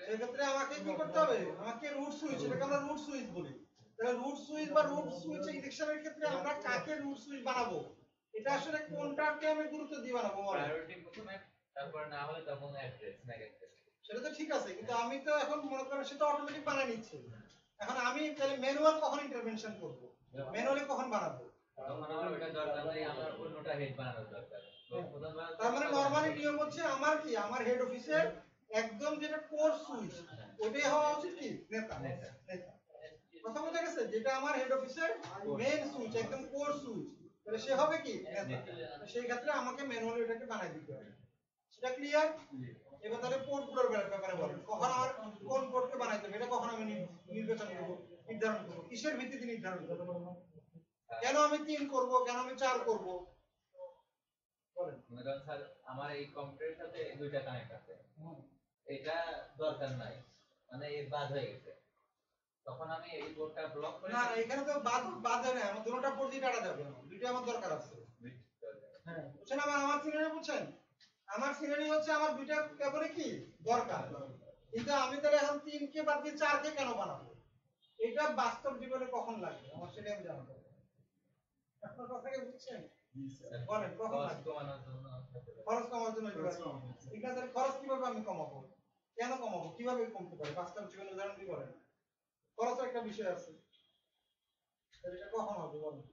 সেক্ষেত্রে আমাকে কি করতে হবে? আমাকে রুট সুইচ, এটাকে আমরা রুট সুইচ বলি। তাহলে রুট সুইচ বা রুট সুইচ ইলেকশনের ক্ষেত্রে আমরা কাকে রুট সুইচ বানাবো? এটা আসলে কোনটাকে আমি গুরুত্ব দিয়ে বানাবো বলেন? প্রায়োরিটি প্রথমে, তারপর না হলে তখন অ্যাড্রেস ম্যাক অ্যাড্রেস। সেটা তো ঠিক আছে, কিন্তু আমি তো এখন মনে করেন সেটা অটোমেটিক বানায় নিচ্ছে। এখন আমি তাহলে ম্যানুয়াল কখন ইন্টারভেনশন করব, ম্যানুয়ালি কখন বানাবো? তখন আমার ওটা দরকার নেই, আমার অন্যটা হেড বানানোর দরকার। তার মানে নরমালি নিয়ম হচ্ছে আমার কি, আমার হেড অফিসের একদম যেটা কোর সুইচ ওইটাই হওয়া উচিত কি নেতা। কথা বোঝা গেছে? যেটা আমার হেড অফিসের মেইন সুইচ, একদম কোর সুইচ, তাহলে সে হবে কি নেতা। সেই ক্ষেত্রে আমাকে ম্যানুয়ালি ওটাকে বানাই দিতে হবে। সেটা ক্লিয়ার? এবার তাহলে পোর্টগুলোর ব্যাপারে বলেন, কখন আমার কোন পোর্টকে বানাইতে হবে, এটা কখন আমি নির্বাচন করব, নির্ধারণ করব, কিসের ভিত্তিতে নির্ধারণ করব? কেন আমি 3 করব, কেন আমি 4 করব বলেন? মনে করেন স্যার আমার এই কম্পিউটারের সাথে দুইটা কানেক্ট আছে, এটা দরকার নাই, মানে এর বাদ হয়ে গেছে, তখন আমি এই পোর্টটা ব্লক করে না এখানে তো বাদ হয় না, আমার দুটোটা পোর্ট দিয়ে ডাটা যাবে, দুইটা আমার দরকার আছে। হ্যাঁ বুঝছেন? আমার সিনারি বুঝছেন? আমার সিনারি হচ্ছে আমার দুইটা কেবল কি দরকার, কিন্তু আমি তাহলে এখন 3 কে বাদ দিয়ে 4 কে কেন বানাবো? এটা বাস্তব জীবনে কখন লাগবে আমার সেটা আমি জানতে চাই। আপনার কথা কি বুঝছেন? বলেন কখন লাগবে? খরচ কমানোর জন্য। ঠিক আছে, খরচ কিভাবে আমি কমাবো, কেন কমাবো, কিভাবে কমতে পারে বাস্তব জীবনে উদাহরণ দিয়ে বলেন। খরচের একটা বিষয় আছে, এটা কখন হবে বলেন?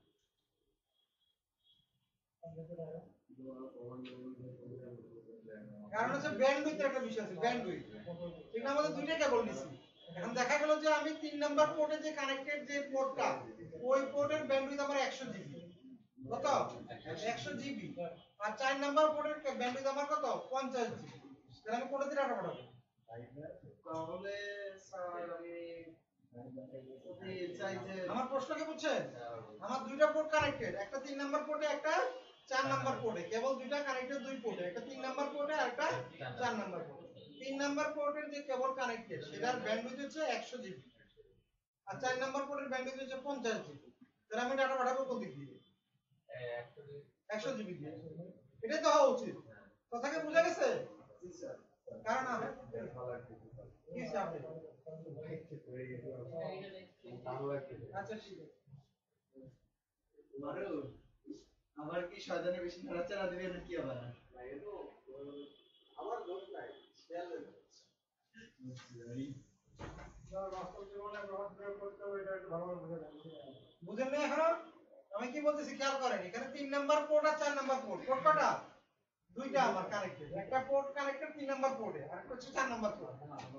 কারণ হচ্ছে ব্যান্ডউইথ একটা বিষয় আছে, ব্যান্ডউইথ। ঠিক না? আমাদের দুইটা কেবল নিছি, এখন দেখা গেল যে আমি 3 নাম্বার পোর্টে যে কানেক্টেড যে পোর্টটা, ওই পোর্টের ব্যান্ডউইথ আমার 100 জিবি। কত? 100 জিবি। আর 4 নাম্বার পোর্টের ব্যান্ডউইথ আমার কত? 50 জিবি। তাহলে আমি কোথা দিয়ে ডাটা পাঠাবো? তাহলে স্যার আমি যদি চাই যে আমার প্রশ্নকে বুঝছেন? আমার দুইটা পোর্ট কানেক্টেড, একটা 3 নাম্বার পোর্টে, একটা 4 নাম্বার পোর্টে, কেবল দুইটা কানেক্টেড, দুই পোর্টে, একটা 3 নাম্বার পোর্টে আর একটা 4 নাম্বার পোর্টে। 3 নাম্বার পোর্টের যে কেবল কানেক্টেড সেটার ব্যান্ডউইথ হচ্ছে 100 জিবি, আর 4 নাম্বার পোর্টের ব্যান্ডউইথ হচ্ছে 50 জিবি। তাহলে আমি ডাটা পাঠাবো কোন দিক দিয়ে? 100 জিবি দিয়ে। এটাই তো হওয়া উচিত। কথা কি বুঝা গেছে? জি স্যার। কারণ আমি কি চাপে? আচ্ছা ঠিক আছে। মারু আমার কি শয়তানের বেশি নাড়াচাড়া দিবে নাকি আবার? আমার দোষ নাই, খেয়াল রাখবেন। বাস্তব জীবনে গ্রহণ প্রয়োগ করতে হবে এটা একটু ভালোভাবে বুঝে নেন। বুঝেন না এখনো? আমি কি বলতেছি খেয়াল করেন, এখানে 3 নাম্বার পোর্ট আর 4 নাম্বার পোর্ট, পোর্ট কটা? দুইটা আমার কানেক্টেড, একটা পোর্ট কানেক্টেড 3 নাম্বার পোর্টে, আর একটা হচ্ছে 4 নাম্বার পোর্ট।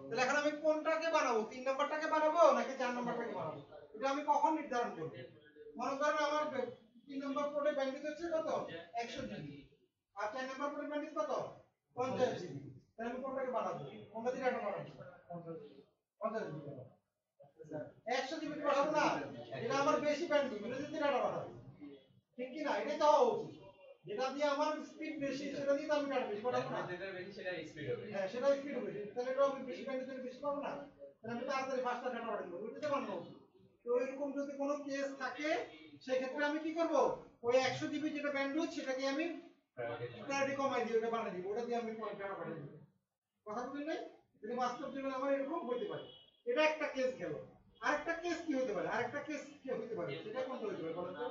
তাহলে এখন আমি কোনটাকে বানাবো, 3 নাম্বারটাকে বানাবো নাকি 4 নাম্বারটাকে বানাবো, এটা আমি কখন নির্ধারণ করব? মনে করেন আমার 3 নম্বর পোর্টে ব্যান্ডউইথ হচ্ছে কত 100 জিবি আর 4 নম্বর পোর্টের ব্যান্ডউইথ কত 50 জিবি। তাহলে আমি কোনটাকে বাড়াবো, কোনটা দিয়ে ডাটা বাড়াবো? 50 জিবি। 100 জিবি বাড়াবো না, এটা আমার বেশি ব্যান্ডউইথ, এটা দিয়ে ডাটা বাড়াবো, ঠিক কি না? এটাই তো হওয়া উচিত। যেটা দিয়ে আমার স্পিড বেশি সেটা দিয়ে তো আমি ডাটা বেশি বাড়াবো না। যেটা বেশি সেটা স্পিড হবে। হ্যাঁ, সেটা স্পিড হবে, তাহলে এটা আমি বেশি ব্যান্ডউইথ বেশি পাবো না, তাহলে আমি তাড়াতাড়ি ফাস্টার ডাটা বাড়াবো, ওইটাতে বানানো উচিত। তো এরকম যদি কোনো কেস থাকে সেক্ষেত্রে আমি কি করব, ওই 100 জিবি যেটা ব্যান্ডউইথ সেটাকে আমি প্রায়োরিটি কমাই দিই, ওটা বানাই দিই, ওটা দিয়ে আমি ডাটা বাড়াই দিই। কথা বুঝলেন নাই? যদি বাস্তব জীবনে আমার এরকম হতে পারে, এটা একটা কেস গেল। আরেকটা কেস কি হতে পারে, আরেকটা কেস কি হতে পারে, সেটা কোনটা হতে পারে বলেন তো?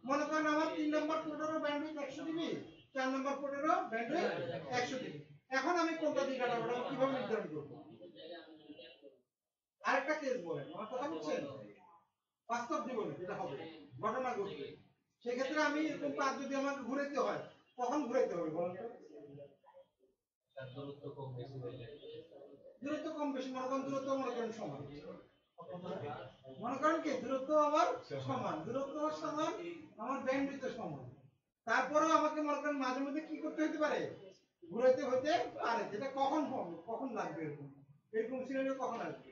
মনে করেন আমার 3 নম্বর পোর্টেরও ব্যান্ডউইথ 100 জিবি, 4 নম্বর পোর্টেরও ব্যান্ডউইথ 100 জিবি। এখন আমি কোনটা দিয়ে ডাটা বাড়াবো কিভাবে নির্ধারণ করব? আরেকটা কেস বলেন, আমার কথা বুঝছেন? বাস্তব জীবনে যেটা হবে, ঘটনা ঘটবে, সেক্ষেত্রে আমি এরকম পাঁচ যদি আমাকে ঘুরাইতে হয় কখন ঘুরাইতে হবে বলেন তো? তার দূরত্ব কম বেশি হইলে দূরত্ব কম বেশি, মনে করেন দূরত্ব মনে করেন সমান, মনে করেন কি দূরত্ব আমার সমান, দূরত্ব সমান, আমার ব্যান্ডউইথ সমান, তারপরেও আমাকে মনে করেন মাঝে মধ্যে কি করতে হতে পারে, ঘুরাইতে হতে পারে। যেটা কখন হবে, কখন লাগবে, এরকম এরকম সিনারিও কখন আসবে?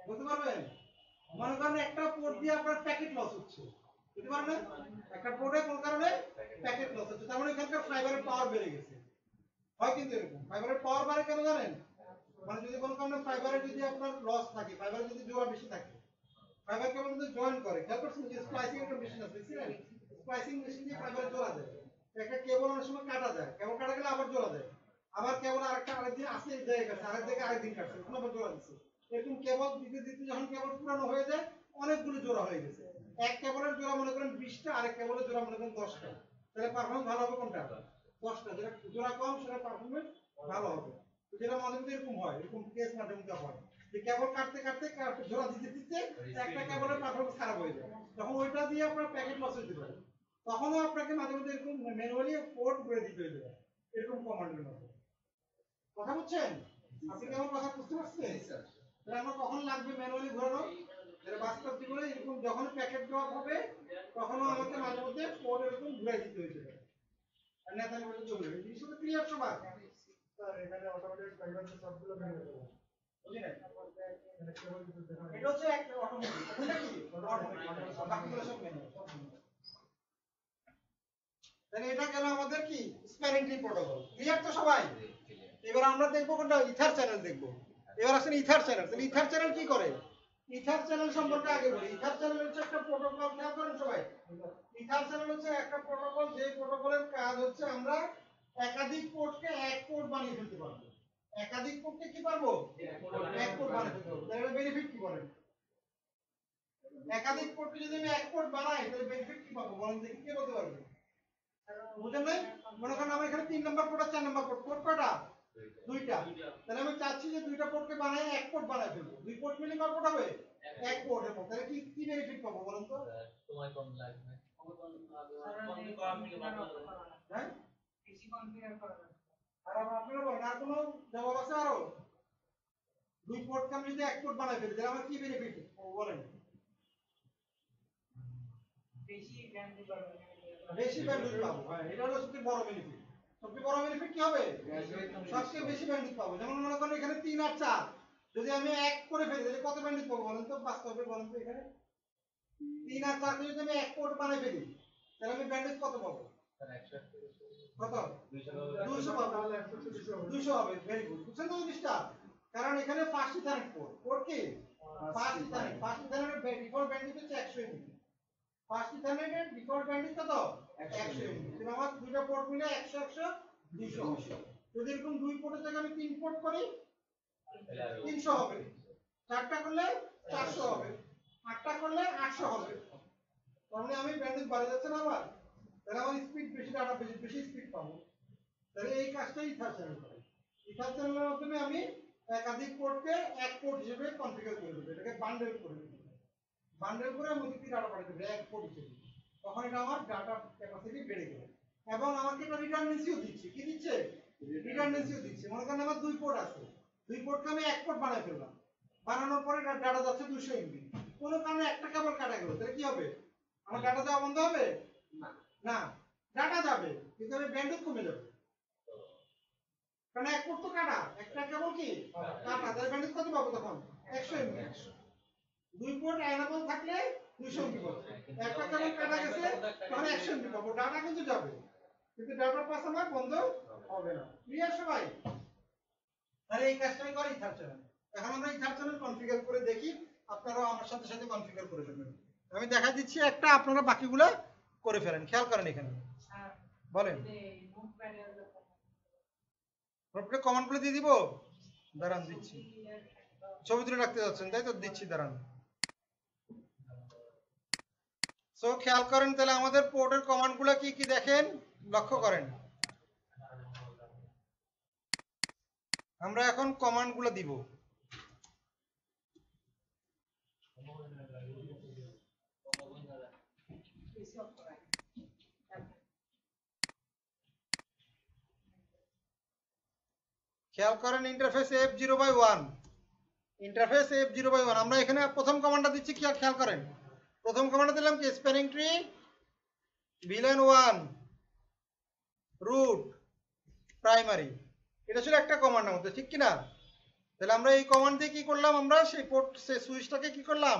বলতে পারবেন? মনে করেন একটা পোর্ট দিয়ে আপনার প্যাকেট লস হচ্ছে, বুঝতে পারবেন? একটা পোর্টে কোন কারণে প্যাকেট লস হচ্ছে, তার মানে এখানকার ফাইবারের পাওয়ার বেড়ে গেছে। হয় কিন্তু এরকম ফাইবারের পাওয়ার বাড়ে কেন জানেন? মানে যদি কোনো কারণে ফাইবারে যদি আপনার লস থাকে, ফাইবারে যদি জোড়া বেশি থাকে, ফাইবার কেবল কিন্তু জয়েন করে, খেয়াল করছেন যে স্প্লাইসিং একটা মেশিন আছে, দেখছেন? স্প্লাইসিং মেশিন দিয়ে ফাইবারে জোড়া দেয়, একটা কেবল অনেক সময় কাটা যায়, কেবল কাটা গেলে আবার জোড়া দেয়, আবার কেবল আরেকদিন আসে এই জায়গায় কাটছে, আরেক জায়গায় আরেকদিন কাটছে, ওখানে আবার জোড়া দিচ্ছে। এরকম কেবল দিতে দিতে যখন কেবল পুরানো হয়ে যায় অনেকগুলো জোড়া হয়ে গেছে, এক কেবলের জোড়া মনে করেন 20টা, আরেক কেবলের জোড়া মনে করেন 10টা, তাহলে পারফরম্যান্স ভালো হবে কোনটা? 10টা। যেটা জোড়া কম সেটা পারফরম্যান্স ভালো হবে। তো যেটা মাঝে মধ্যে এরকম হয়, এরকম কেস মাঝে মধ্যে হয় যে কেবল কাটতে কাটতে জোড়া দিতে দিতে একটা কেবলের পারফরম্যান্স খারাপ হয়ে যায়, তখন ওইটা দিয়ে আপনার প্যাকেট লস হতে পারে, তখনও আপনাকে মাঝে মধ্যে এরকম ম্যানুয়ালি পোর্ট করে দিতে হতে পারে, এরকম কমান্ডের মধ্যে। কথা বুঝছেন? আপনি কি আমার কথা বুঝতে পারছেন? তাহলে আমার কখন লাগবে ম্যানুয়ালি ঘোরানো? যেটা বাস্তব জীবনে এরকম যখন প্যাকেট ড্রপ হবে তখনও আমাকে মাঝে মধ্যে পোর্ট এরকম ঘুরাই দিতে হতে পারে, আর না তাহলে বলতে চলবে। এই জিনিসটা ক্লিয়ার সবার? স্যার এখানে অটোমেটিক ফাইবারটা সবগুলো ভেঙে যাবে। বুঝলেন? এখানে কেবল কিছু দেখা এটা হচ্ছে একটা অটোমেটিক, এটা কি অটোমেটিক, বাকিগুলো সব ম্যানুয়াল। তাহলে এটা গেল আমাদের কি স্প্যানিং ট্রি প্রোটোকল। ক্লিয়ার তো সবাই? এবার আমরা দেখবো কোনটা, ইথার চ্যানেল দেখবো। এবার আসেন ইথার চ্যানেল। তাহলে ইথার চ্যানেল কি করে? ইথার চ্যানেল সম্পর্কে আগে বলি। ইথার চ্যানেল হচ্ছে একটা প্রোটোকল, খেয়াল করেন সবাই। ইথার চ্যানেল হচ্ছে একটা প্রোটোকল, যে প্রোটোকলের কাজ হচ্ছে আমরা একাধিক পোর্টকে এক পোর্ট বানিয়ে ফেলতে পারবো। একাধিক পোর্টকে কি পারবো? এক পোর্ট বানিয়ে ফেলতে পারবো। তাহলে বেনিফিট কি বলেন? একাধিক পোর্টকে যদি আমি এক পোর্ট বানাই তাহলে বেনিফিট কি পাবো বলেন দেখি, কে বলতে পারবে? বুঝেন নাই? মনে করেন আমার এখানে 3 নম্বর পোর্ট আর 4 নম্বর পোর্ট, পোর্ট কয়টা? দুইটা। তাহলে আমি চাচ্ছি যে দুইটা পোর্টকে বানাই এক পোর্ট বানাই ফেলবো, দুই পোর্ট মিলে কয় পোর্ট হবে? এক পোর্ট হবে। তাহলে কি কি বেনিফিট পাবো বলেন তো? সময় কম লাগবে। হ্যাঁ, বেশি কনফিগার করা যাবে। আর আপনারা বলেন আর কোনো জবাব আছে আরো? দুই পোর্টকে আমি যদি এক পোর্ট বানাই ফেলি তাহলে আমার কি বেনিফিট বলেন? বেশি ব্যান্ডউইথ পাবেন। বেশি ব্যান্ডউইথ পাবো। হ্যাঁ, এটা হলো সবচেয়ে বড় বেনিফিট। সবচেয়ে বড় বেনিফিট কি হবে? সবচেয়ে বেশি ব্যান্ডউইথ পাবো। যেমন মনে করেন এখানে 3 আর 4 যদি আমি এক করে ফেলি তাহলে কত ব্যান্ডউইথ পাবো বলেন তো? বাস্তবে বলেন তো, এখানে 3 আর 4 কে যদি আমি এক পোর্ট বানাই ফেলি তাহলে আমি ব্যান্ডউইথ কত পাবো? কত? 200 পাবো। 200 হবে। Very good. বুঝছেন তো জিনিসটা? কারণ এখানে ফাস্ট ইথারনেট পোর্ট, পোর্ট কি ফাস্ট ইথারনেট, ফাস্ট ইথারনেটের ডিফল্ট ব্যান্ডউইথ হচ্ছে 100 এমবি। ফাস্ট ইথারনেটের ডিফল্ট ব্যান্ডউইথ কত? 100 এমবি। তাহলে আমার দুইটা পোর্ট মিলে 100 100 200 হবে। যদি এরকম দুই পোর্টের জায়গায় আমি 3 পোর্ট করি 300 হবে, 4টা করলে 400 হবে, 8টা করলে 800 হবে। তার মানে আমি ব্যান্ডউইথ বাড়ে যাচ্ছে না আবার? তাহলে আমার স্পিড বেশি, ডাটা বেশি, বেশি স্পিড পাবো। তাহলে এই কাজটাই ইথার চ্যানেল করে। ইথার চ্যানেলের মাধ্যমে আমি একাধিক পোর্টকে এক পোর্ট হিসেবে কনফিগার করে দেবো, এটাকে বান্ডেল করে দেবো। বান্ডেল করে আমি ওদিকে ডাটা পাঠাতে দেবো এক পোর্ট হিসেবে, তখন এটা আমার ডাটা ক্যাপাসিটি বেড়ে গেল এবং আমাকে এটা রিডান্ডেন্সিও দিচ্ছে। কি দিচ্ছে? রিডান্ডেন্সিও দিচ্ছে। মনে করেন আমার দুই পোর্ট আছে, দুই পোর্টকে আমি এক পোর্ট বানাই ফেললাম, বানানোর পরে ডাটা যাচ্ছে 200 এমবি, কোনো কারণে একটা কেবল কাটা গেল, তাহলে কি হবে? আমার ডাটা যাওয়া বন্ধ হবে না না, ডাটা যাবে কিন্তু আমি ব্যান্ডউইথ কমে যাবে, কারণ এক পোর্ট তো কাটা, একটা কেবল কি কাটা, তাহলে ব্যান্ডউইথ কত পাবো তখন? 100 এমবি। দুই পোর্ট অ্যাভেলেবল থাকলে 200 এমবি পাবো, একটা কেবল কাটা গেছে তখন 100 এমবি পাবো, ডাটা কিন্তু যাবে কিন্তু ডাটা পাস আমার বন্ধ হবে না। ক্লিয়ার সবাই? তাহলে এই কাজটা আমি করি ইথার চ্যানেল। এখন আমরা ইথার চ্যানেল কনফিগার করে দেখি, আপনারাও আমার সাথে সাথে কনফিগার করে ফেলবেন। আমি দেখা দিচ্ছি একটা, আপনারা বাকিগুলো করে ফেলেন। খেয়াল করেন এখানে, বলেন গ্রুপে কমেন্টগুলো দিয়ে দিব, দাঁড়ান দিচ্ছি, ছবি তুলে রাখতে যাচ্ছেন তাই তো, দিচ্ছি দাঁড়ান। সো খেয়াল করেন তাহলে আমাদের পোর্টের কমান্ডগুলো কি কি দেখেন, লক্ষ্য করেন। আমরা এখন কমান্ডগুলো দিব। খেয়াল করেন ইন্টারফেস F0/1, ইন্টারফেস F0/1। আমরা এখানে প্রথম কমান্ডটা দিচ্ছি, খেয়াল করেন প্রথম কমান্ডটা দিলাম কি, spanning tree VLAN1 root primary, এটা ছিল একটা কমান্ডের মধ্যে, ঠিক কি না? তাহলে আমরা এই কমান্ড দিয়ে কি করলাম, আমরা সেই পোর্ট সেই সুইচটাকে কি করলাম,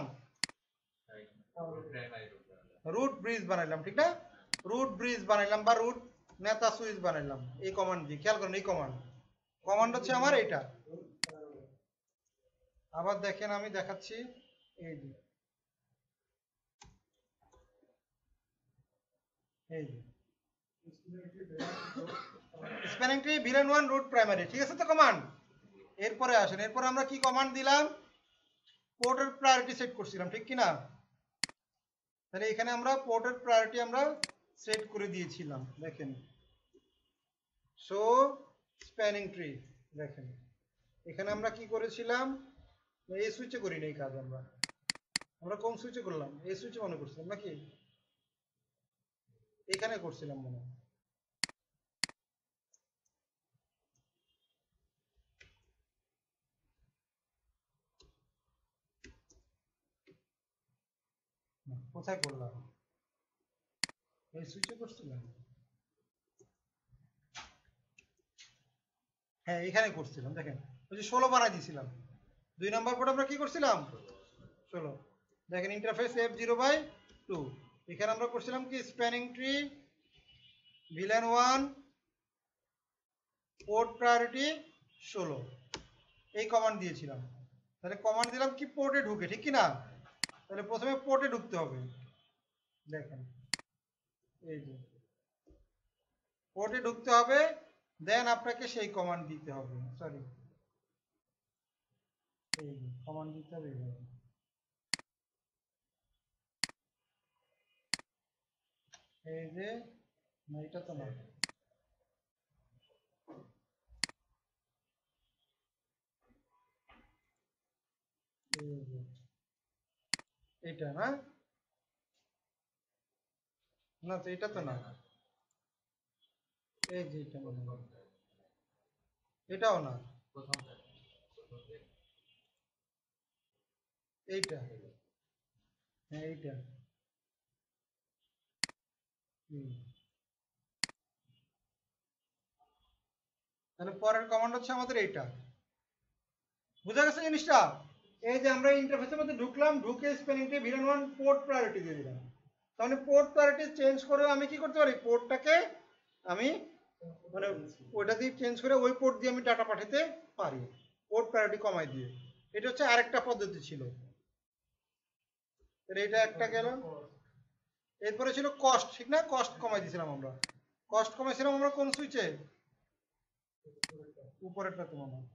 রুট ব্রিজ বানাইলাম, ঠিক না? রুট ব্রিজ বানাইলাম বা রুট নেতা সুইচ বানাইলাম এই কমান্ড দিয়ে। খেয়াল করেন এই কমান্ড হচ্ছে আমার এইটা। আবার দেখেন আমি দেখাচ্ছি, এই যে এই যে spanning tree VLAN1 root primary, ঠিক আছে তো কমান্ড? এরপরে আসেন, এরপরে আমরা কি কমান্ড দিলাম, পোর্টের প্রায়োরিটি সেট করছিলাম, ঠিক কি না? তাহলে এখানে আমরা পোর্টের প্রায়োরিটি আমরা সেট করে দিয়েছিলাম, দেখেন শো স্প্যানিং ট্রি। দেখেন এখানে আমরা কি করেছিলাম, এই সুইচে করি না এই কাজ, আমরা কোন সুইচে করলাম, এই সুইচে মনে করছিলাম নাকি, এখানে করছিলাম মনে হয়। কোথায় করলাম, এই সুইচে করছিলাম, হ্যাঁ এখানে করছিলাম। দেখেন ওই যে 16 বানাই দিয়েছিলাম, 2 নম্বর পোর্টে আমরা কি করছিলাম 16। দেখেন ইন্টারফেস F0/2, এখানে আমরা করছিলাম কি, spanning tree VLAN1 port priority 16, এই কমান্ড দিয়েছিলাম। তাহলে কমান্ড দিলাম কি, পোর্টে ঢুকে, ঠিক কি না? তাহলে প্রথমে পোর্টে ঢুকতে হবে, দেখেন এই যে পোর্টে ঢুকতে হবে, দেন আপনাকে সেই কমান্ড দিতে হবে, সরি এই যে কমান্ড দিতে হবে এইভাবে। এই যে না, এটা তো না, এই যে এটা না, না তো এটা তো না, এই যে এটা মনে হয়, এটাও না, এইটা, হ্যাঁ এইটা, তাহলে পরের কমান্ড হচ্ছে আমাদের এইটা। বুঝা গেছে জিনিসটা? এই যে আমরা ইন্টারফেসের মধ্যে ঢুকলাম, ঢুকে spanning tree VLAN1 port priority দিয়ে দিলাম। তাহলে পোর্ট প্রায়োরিটি চেঞ্জ করে আমি কি করতে পারি, পোর্টটাকে আমি মানে ওইটা দিয়ে চেঞ্জ করে ওই পোর্ট দিয়ে আমি ডাটা পাঠাতে পারি, পোর্ট প্রায়োরিটি কমাই দিয়ে। এটা হচ্ছে আরেকটা পদ্ধতি ছিল। এটা একটা গেল, এরপরে ছিল কস্ট, ঠিক না? কস্ট কমাই দিয়েছিলাম আমরা, কস্ট কমাইছিলাম আমরা কোন সুইচে, উপরেরটা তো মনে হয়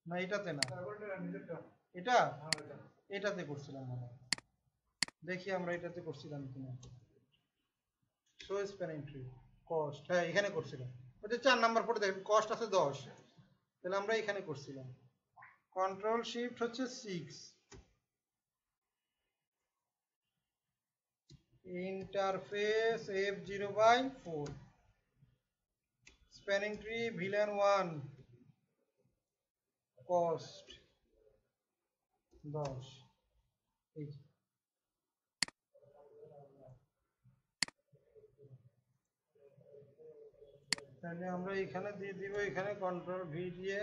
না, এটাতে না, এটা এটাতে করছিলাম মনে হয়, দেখি আমরা এটাতে করছিলাম কিনা। শো স্প্যানিং ট্রি কস্ট, হ্যাঁ এখানে করছিলাম, ওই যে 4 নাম্বার পরে দেখেন কস্ট আছে 10, তাহলে আমরা এখানে করছিলাম। কন্ট্রোল শিফট হচ্ছে 6, interface F0/4 spanning tree VLAN1 cost 10 এই যে। তাহলে আমরা এখানে দিয়ে দিব, এখানে কন্ট্রোল ভি দিয়ে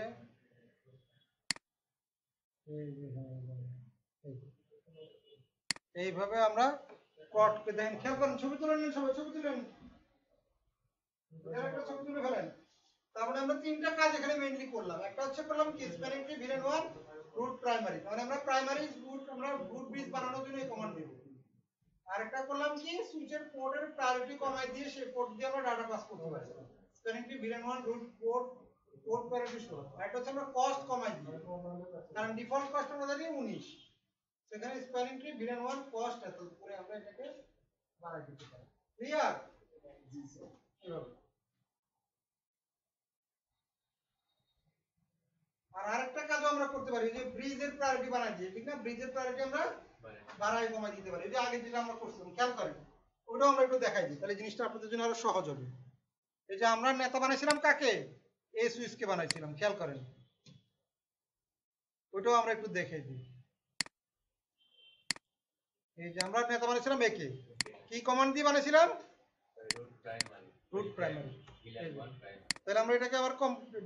এই যে এই যে। এইভাবে আমরা কটকে দেখেন, খেয়াল করেন, ছবি তুলে নিন সবাই, ছবি তুলেন, একটা ছবি তুলে ফেলেন। তারপরে আমরা তিনটা কাজ এখানে মেইনলি করলাম। একটা হচ্ছে করলাম কি spanning tree VLAN 1 root primary, মানে আমরা প্রাইমারি রুট আমরা রুট ব্রিজ বানানোর জন্য এই কমান্ড দেব। আরেকটা করলাম কি সুইচের পোর্টের প্রায়োরিটি কমাই দিয়ে সেই পোর্ট দিয়ে আমরা ডাটা পাস করতে পারি, spanning tree VLAN 1 root port priority show. আরেকটা হচ্ছে আমরা কস্ট কমাই দিই, কারণ ডিফল্ট কস্ট আমরা জানি 19, সেখানে স্প্যানিং ট্রি ভিলেন 1 কস্ট এত করে আমরা এটাকে বাড়াই দিতে পারি। ক্লিয়ার? জি স্যার। এভাবে। আর আরেকটা কাজও আমরা করতে পারি, যে ব্রিজের প্রায়োরিটি বানাই দিই, ঠিক না? ব্রিজের প্রায়োরিটি আমরা বাড়াই কমাই দিতে পারি। এই যে আগে যেটা আমরা করছিলাম, খেয়াল করেন, ওটাও আমরা একটু দেখাই দিই, তাহলে জিনিসটা আপনাদের জন্য আরো সহজ হবে। এই যে আমরা নেতা বানাইছিলাম কাকে? এই সুইচকে বানাইছিলাম, খেয়াল করেন, ওটাও আমরা একটু দেখাই দিই। এই যে আমরা নেতা বানাইছিলাম একে, কি কমান্ড দিয়ে বানাইছিলাম? Root primary. তাহলে আমরা এটাকে আবার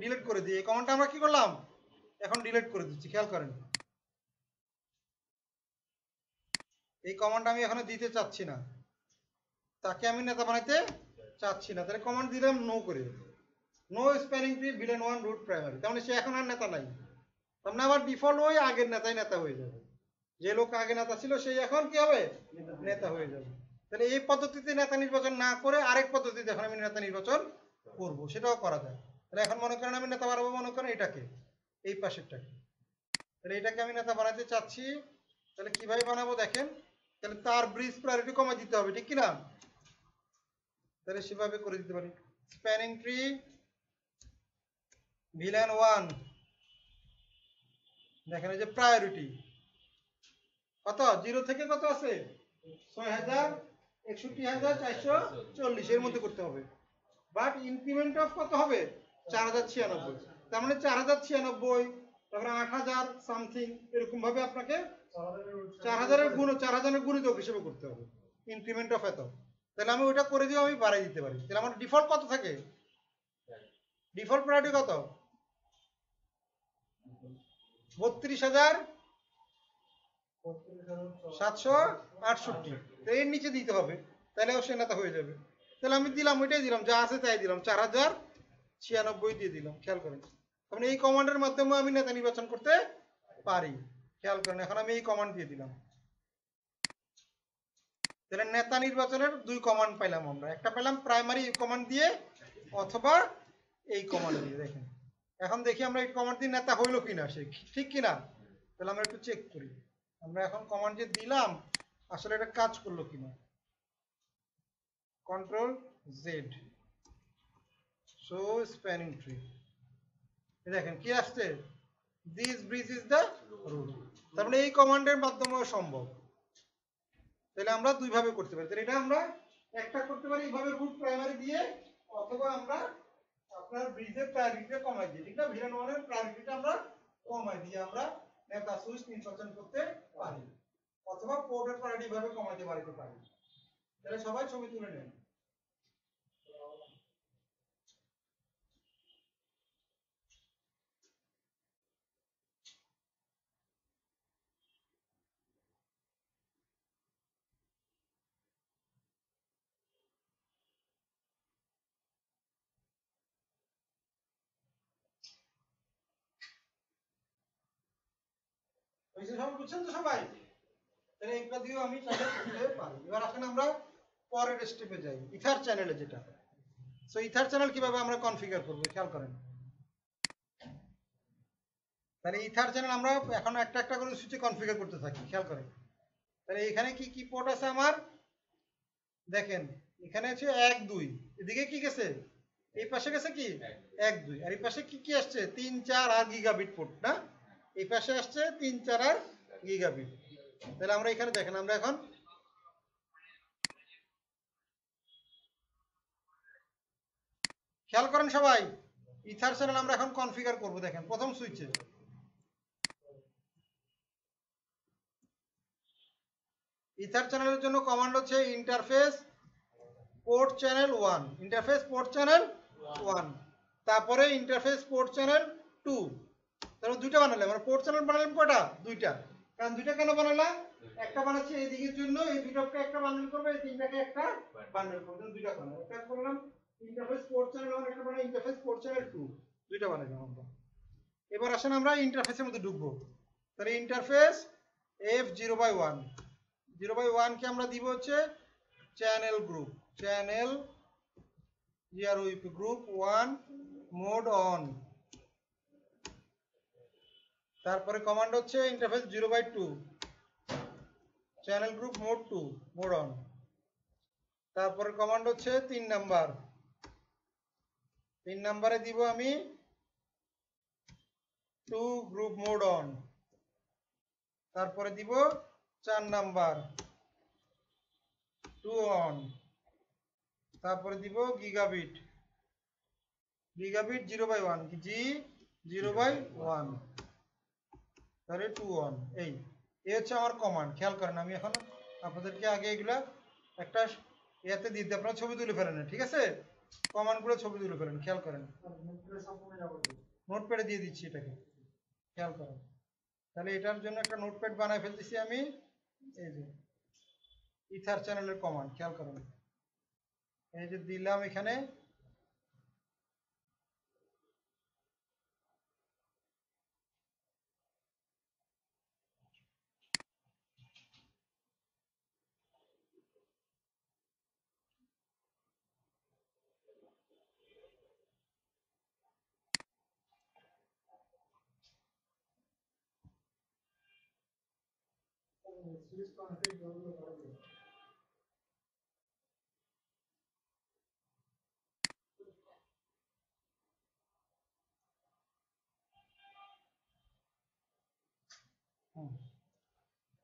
ডিলিট করে দিই। এই কমান্ডটা আমরা কি করলাম? এখন ডিলিট করে দিচ্ছি, খেয়াল করেন। এই কমান্ড আমি এখানে দিতে চাচ্ছি না, তাকে আমি নেতা বানাইতে চাচ্ছি না, তাহলে কমান্ড দিলাম নো করে, no spanning tree VLAN 1 root primary. তার মানে সে এখন আর নেতা নাই, তার মানে আবার ডিফল্ট ওই আগের নেতাই নেতা হয়ে যাবে। যে লোক আগে নেতা ছিল সেই এখন কি হবে? নেতা হয়ে যাবে। তাহলে এই পদ্ধতিতে নেতা নির্বাচন না করে আরেক পদ্ধতিতে এখন আমি নেতা নির্বাচন করব, সেটাও করা যায়। তাহলে এখন মনে করেন আমি নেতা বানাবো, মনে করেন এটাকে, এই পাশেরটাকে, তাহলে এটাকে আমি নেতা বানাতে চাচ্ছি। তাহলে কিভাবে বানাবো দেখেন, তাহলে তার ব্রিজ প্রায়োরিটি কমাই দিতে হবে, ঠিক কিনা? তাহলে সেভাবে করে দিতে পারি, স্প্যানিং ট্রি ভিলেন 1, দেখেন এই যে প্রায়োরিটি কত, 0 থেকে কত আছে? 6000, 61440 এর মধ্যে করতে হবে। বাট ইনক্রিমেন্ট অফ কত হবে? 4096। তার মানে 4096, তারপরে 8000 সামথিং, এরকম ভাবে আপনাকে 4000 এর গুণ, 4000 এর গুণিতক হিসেবে করতে হবে ইনক্রিমেন্ট অফ এত। তাহলে আমি ওইটা করে দিও, আমি বাড়াই দিতে পারি। তাহলে আমার ডিফল্ট কত থাকে? ডিফল্ট প্রায়োরিটি কত? 32,768, এর নিচে দিতে হবে, তাহলে সে নেতা হয়ে যাবে। তাহলে আমি দিলাম, ওইটাই দিলাম, যা আছে তাই দিলাম, 4096 দিয়ে দিলাম, খেয়াল করেন। তাহলে এই কমান্ডের মাধ্যমে আমি নেতা নির্বাচন করতে পারি, খেয়াল করেন। এখন আমি এই কমান্ড দিয়ে দিলাম, তাহলে নেতা নির্বাচনের দুই কমান্ড পাইলাম আমরা, একটা পেলাম প্রাইমারি কমান্ড দিয়ে অথবা এই কমান্ড দিয়ে। দেখেন এখন দেখি আমরা এই কমান্ড দিয়ে নেতা হইলো কিনা, সে ঠিক কিনা। তাহলে আমরা একটু চেক করি, আমরা এখন কমান্ড যে দিলাম আসলে এটা কাজ করলো কিনা। Control Z, show spanning tree, দেখেন কি আসছে? This bridge is the root. তার মানে এই কমান্ডের মাধ্যমেও সম্ভব। তাহলে আমরা দুই ভাবে করতে পারি। তাহলে এটা আমরা একটা করতে পারি এইভাবে রুট প্রাইমারি দিয়ে, অথবা আমরা আপনার ব্রিজের প্রায়োরিটিটা কমাই দিই, ঠিক না? ভিলেন 1 এর প্রায়োরিটিটা আমরা কমাই দিয়ে আমরা নেতা সুইচ নির্বাচন করতে পারি, অথবা পোর্টের প্রায়োরিটি ভাবে কমাইতে পারি। তাহলে সবাই ছবি তুলে নেন। সবাই বুঝছেন তো সবাই? তাহলে এটা দিয়েও আমি চ্যানেল খুলতে পারি। এবার আসলে আমরা পরের স্টেপে যাই, ইথার চ্যানেলে যেটা। সো ইথার চ্যানেল কিভাবে আমরা কনফিগার করব, খেয়াল করেন। তাহলে ইথার চ্যানেল আমরা এখন একটা একটা করে সুইচে কনফিগার করতে থাকি, খেয়াল করেন। তাহলে এখানে কি কি পোর্ট আছে আমার? দেখেন এখানে আছে 1 2, এদিকে কি গেছে? এই পাশে গেছে কি 1 2, আর এই পাশে কি কি আসছে? 3 4 আর গিগাবিট পোর্ট না? এই পাশে আসছে 3 4 আর গিগাবিট। তাহলে আমরা এখানে দেখেন, আমরা এখন খেয়াল করেন সবাই, ইথার চ্যানেল আমরা এখন কনফিগার করব। দেখেন প্রথম সুইচে ইথার চ্যানেলের জন্য কমান্ড হচ্ছে interface port channel 1, interface port channel 1, তারপরে ইন্টারফেস পোর্ট চ্যানেল 2। তারপর দুইটা বানালাম, মানে পোর্ট চ্যানেল বানালাম কয়টা? দুইটা। কারণ দুইটা কেন বানালাম? একটা বানাচ্ছি এই দিকের জন্য, এই দুটোকে একটা বান্ডেল করবে, এই তিনটাকে একটা বান্ডেল করবে, দুইটা বানালাম। একটা করলাম ইন্টারফেস পোর্ট চ্যানেল 1, একটা বানালাম ইন্টারফেস পোর্ট চ্যানেল 2, দুইটা বানালাম আমরা। এবার আসেন আমরা ইন্টারফেসের মধ্যে ঢুকবো। তাহলে ইন্টারফেস F0/1, 0/1 কে আমরা দিব হচ্ছে channel group, channel group 1 mode on. তারপরে কমান্ড হচ্ছে interface 0/2, channel group mode 2 mode on. তারপরে কমান্ড হচ্ছে 3 নাম্বার, 3 নাম্বারে দিব আমি 2 গ্রুপ মোড অন। তারপরে দিব 4 নাম্বার 2 অন। তারপরে দিব গিগাবিট, গিগাবিট 0/1, জি 0/1, তাহলে 2 অন। এই হচ্ছে আমার কমান্ড। খেয়াল করেন, আমি এখন আপনাদেরকে আগে এগুলা একটা ইয়াতে দিতে, আপনারা ছবি তুলে ফেলেন, ঠিক আছে? কমান্ডগুলো ছবি তুলে ফেলেন, খেয়াল করেন। নোটপ্যাডে দিয়ে দিচ্ছি এটাকে, খেয়াল করেন। তাহলে এটার জন্য একটা নোটপ্যাড বানায় ফেলতেছি আমি, এই যে ইথার চ্যানেলের কমান্ড, খেয়াল করেন। এই যে দিলাম এখানে, সুইচ কনফিগ গুলো করবে।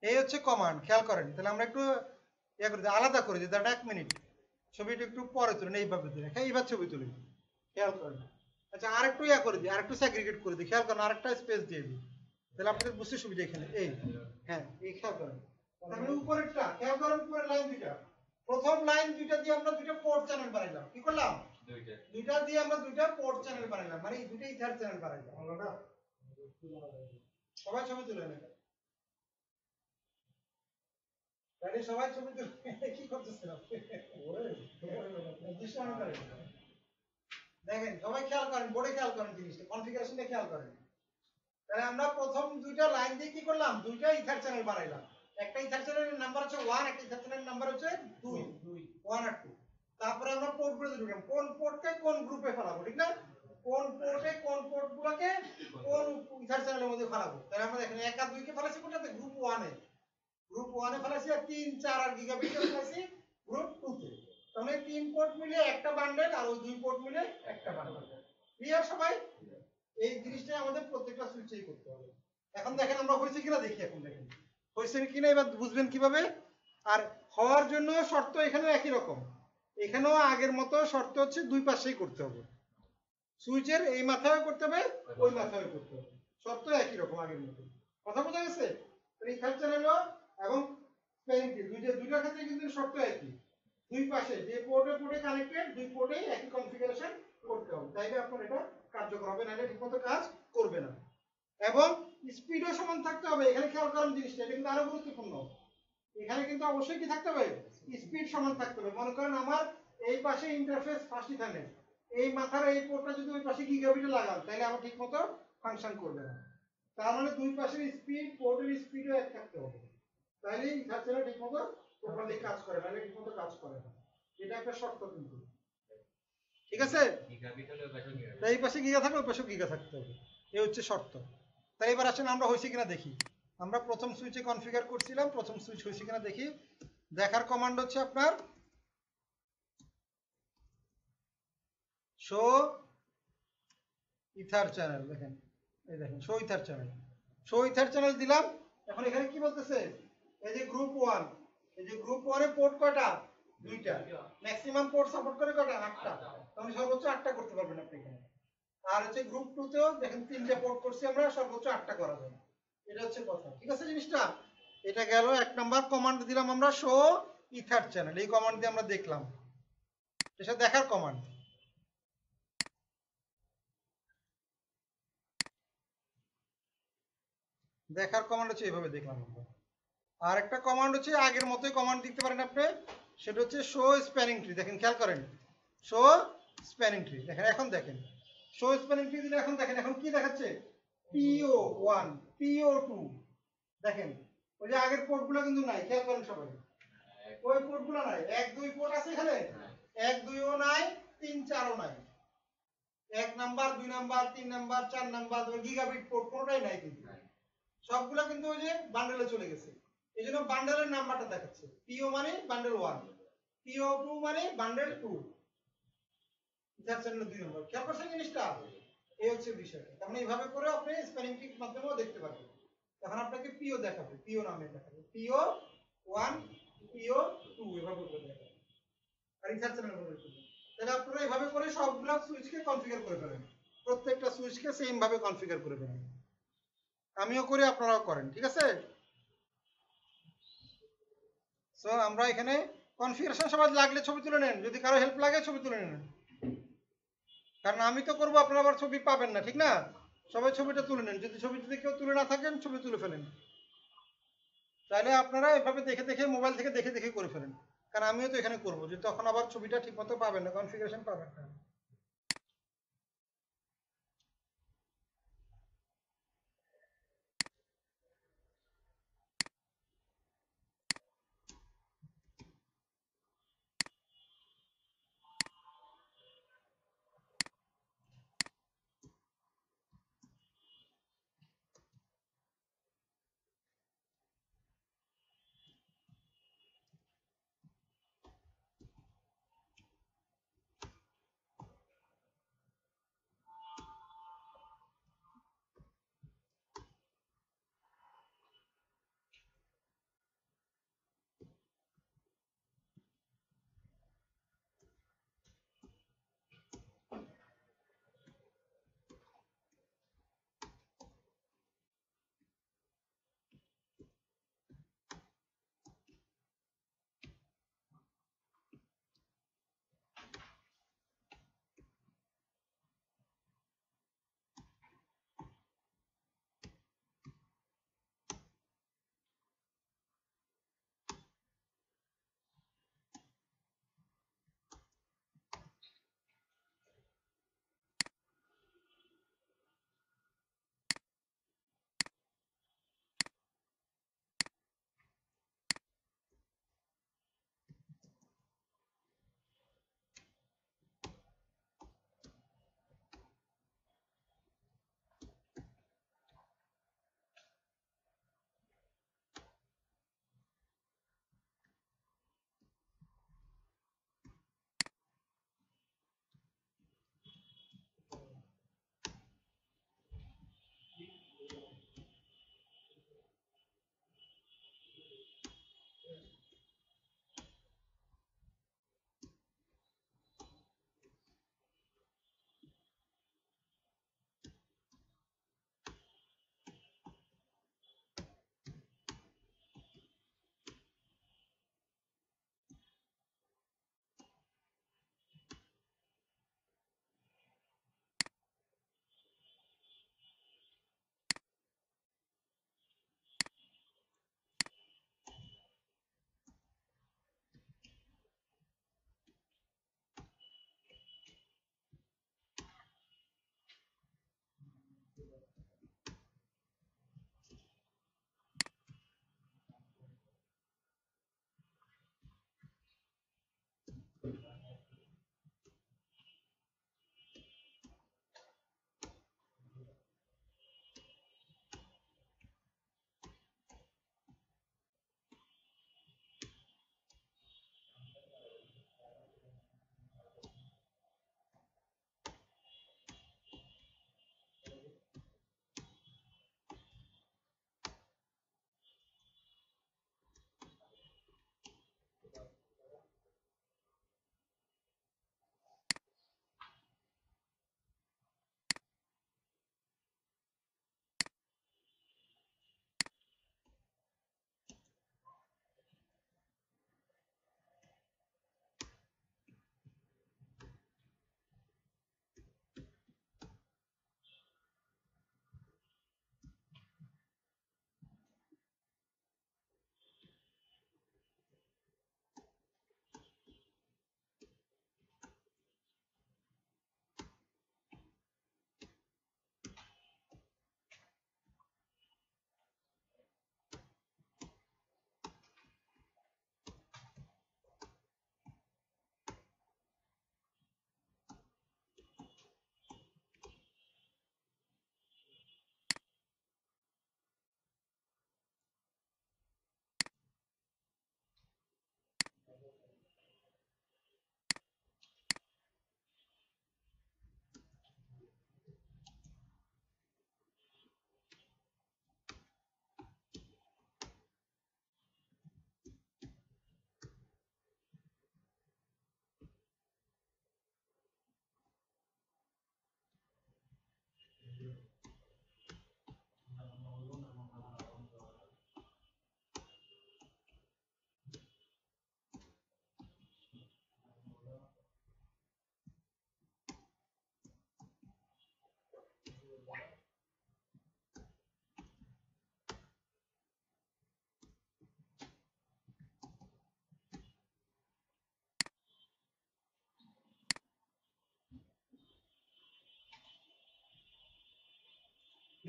এই হচ্ছে কমান্ড, খেয়াল করেন। তাহলে আমরা একটু ইয়া করে দিই, আলাদা করে দিই, দাঁড়ান 1 মিনিট, ছবিটা একটু পরে তুলেন, এইভাবে তুলেন, হ্যাঁ এইবার ছবি তুলেন, খেয়াল করেন। আচ্ছা আর একটু ইয়া করে দিই, আর একটু স্যাগ্রিগেট করে দিই, খেয়াল করেন, আরেকটা স্পেস দিয়ে দিই, তাহলে আপনাদের বুঝতে সুবিধা এখানে। এই হ্যাঁ এই খেয়াল করেন, তাহলে উপরেরটা খেয়াল করেন, উপরের লাইন দুইটা, প্রথম লাইন দুইটা দিয়ে আমরা দুইটা পোর্ট চ্যানেল বানাইলাম, কি করলাম? দুইটা দিয়ে আমরা দুইটা পোর্ট চ্যানেল বানাইলাম, মানে দুইটা ইথার চ্যানেল বানাইলাম। আলাদা সবাই ছবি তুলে নেন, তাহলে সবাই ছবি তুলে কি করতেছেন দেখেন, সবাই খেয়াল করেন, বোর্ডে খেয়াল করেন, জিনিসটা কনফিগারেশনটা খেয়াল করেন। তাহলে আমরা প্রথম দুইটা লাইন দিয়ে কি করলাম? দুইটা ইথার চ্যানেল বানাইলাম। একটা ইথার চ্যানেলের নাম্বার হচ্ছে 1, একটা ইথার চ্যানেলের নাম্বার হচ্ছে 2, 1 আর 2। তারপরে আমরা পোর্ট গুলো ঢুকলাম, কোন পোর্টকে কোন গ্রুপে ফেলাবো, ঠিক না? কোন পোর্টে কোন পোর্ট গুলোকে কোন ইথার চ্যানেলের মধ্যে ফেলাবো। তাহলে আমরা দেখেন 1 আর 2 কে ফেলাছি কোনটাতে? গ্রুপ 1 এ, গ্রুপ 1 এ ফেলাছি, আর 3, 4 আর গিগাবিট এ ফেলাছি গ্রুপ 2 তে। তাহলে 3 পোর্ট মিলে একটা বান্ডেল, আর ওই 2 পোর্ট মিলে একটা বান্ডেল। ক্লিয়ার সবাই? এই জিনিসটাই আমাদের প্রত্যেকটা সুইচেই করতে হবে। এখন দেখেন আমরা হয়েছে কিনা দেখি, এখন দেখেন হয়েছে কিনা, এবার বুঝবেন কিভাবে। আর হওয়ার জন্য শর্ত এখানেও একই রকম, এখানেও আগের মতো শর্ত হচ্ছে দুই পাশেই করতে হবে, সুইচের এই মাথায় করতে হবে, ওই মাথায় করতে হবে, শর্ত একই রকম আগের মতো। কথা বোঝা গেছে? ইথার চ্যানেল এবং স্প্যানিং ট্রি দুইটার ক্ষেত্রে কিন্তু শর্ত একই, দুই পাশে যে পোর্টে কানেক্টেড, দুই পোর্টেই একই কনফিগারেশন করতে হবে, তাইলে আপনার এটা কার্যকর হবে, নাহলে ঠিকমতো কাজ করবে না। এবং স্পিডও সমান থাকতে হবে। এখানে খেয়াল করেন জিনিসটা, এটা কিন্তু আরো গুরুত্বপূর্ণ। এখানে কিন্তু অবশ্যই কি থাকতে হবে? স্পিড সমান থাকতে হবে। মনে করেন আমার এই পাশে ইন্টারফেস ফার্স্ট ইথারনেট, এই মাথার এই পোর্টটা যদি ওই পাশে গিগাবিটে লাগান, তাহলে আমার ঠিকমতো ফাংশন করবে না। তার মানে দুই পাশের স্পিড, পোর্টের স্পিডও এক থাকতে হবে, তাহলে ইথার চ্যানেল ঠিকমতো প্রপারলি কাজ করে, নাহলে ঠিকমতো কাজ করে না। এটা একটা শর্ত কিন্তু, ঠিক আছে? তাই এই পাশে গিগা থাকলে ওই পাশে গিগা থাকতে হবে, এই হচ্ছে শর্ত। তাই এবার আসেন আমরা হয়েছে কিনা দেখি। আমরা প্রথম সুইচে কনফিগার করছিলাম, প্রথম সুইচ হয়েছে কিনা দেখি। দেখার কমান্ড হচ্ছে আপনার শো ইথার চ্যানেল, দেখেন এই দেখেন show ether channel, show ether channel দিলাম। এখন এখানে কি বলতেছে? এই যে গ্রুপ 1, এই যে গ্রুপ 1 এ পোর্ট কয়টা? দুইটা। ম্যাক্সিমাম পোর্ট সাপোর্ট করে কয়টা? 8টা। তাহলে সর্বোচ্চ 8টা করতে পারবেন আপনি এখানে। আর হচ্ছে গ্রুপ 2 তেও দেখেন 3টে পোর্ট করছি আমরা, সর্বোচ্চ 8টা করা যায়। এটা হচ্ছে কথা, ঠিক আছে জিনিসটা? এটা গেল 1 নাম্বার কমান্ড দিলাম আমরা শো ইথার চ্যানেল, এই কমান্ড দিয়ে আমরা দেখলাম, এটা দেখার কমান্ড। দেখার কমান্ড হচ্ছে এইভাবে দেখলাম আমরা। আর একটা কমান্ড হচ্ছে আগের মতোই কমান্ড দিতে পারেন আপনি, সেটা হচ্ছে শো স্প্যানিং ট্রি। দেখেন খেয়াল করেন, শো স্প্যানিং ট্রি দেখেন, এখন দেখেন শো স্প্যানিং ট্রি দিলে এখন দেখেন এখন কি দেখাচ্ছে, PO1 PO2 দেখেন, ওই যে আগের পোর্টগুলো কিন্তু নাই, খেয়াল করেন সবাই, ওই পোর্টগুলো নাই, 1 2 পোর্ট আছে এখানে, 1 2 ও নাই, 3 4 ও নাই, 1 number 2 number 3 number 4 number gigabit port কোনটাই নাই কিন্তু, সবগুলো কিন্তু ওই যে বান্ডেলে চলে গেছে। এই জন্য বান্ডেলের নাম্বারটা দেখাচ্ছে, PO মানে বান্ডেল 1, PO2 মানে বান্ডেল 2, ইথার চ্যানেল 2 নম্বর। খেয়াল করছেন জিনিসটা? এই হচ্ছে বিষয়টা। তার মানে এইভাবে করে আপনি স্প্যানিং ট্রির মাধ্যমেও দেখতে পারবেন। তখন আপনাকে PO দেখাবে, PO নামে দেখাবে, PO1 PO2 এভাবে করে দেখাবে, আর ইথার চ্যানেল করে দেখাবে। তাহলে আপনারা এইভাবে করে সবগুলো সুইচকে কনফিগার করে ফেলেন, প্রত্যেকটা সুইচকে সেম ভাবে কনফিগার করে ফেলেন। আমিও করি, আপনারাও করেন, ঠিক আছে? সো আমরা এখানে কনফিগারেশন সবাই লাগলে ছবি তুলে নেন, যদি কারো হেল্প লাগে ছবি তুলে নেন, কারণ আমি তো করবো, আপনারা আবার ছবি পাবেন না, ঠিক না? সবাই ছবিটা তুলে নেন, যদি ছবি যদি কেউ তুলে না থাকেন ছবি তুলে ফেলেন, তাহলে আপনারা এভাবে দেখে দেখে মোবাইল থেকে দেখে দেখে করে ফেলেন, কারণ আমিও তো এখানে করবো, যে তখন আবার ছবিটা ঠিক মতো পাবেন না, কনফিগারেশন পাবেন না।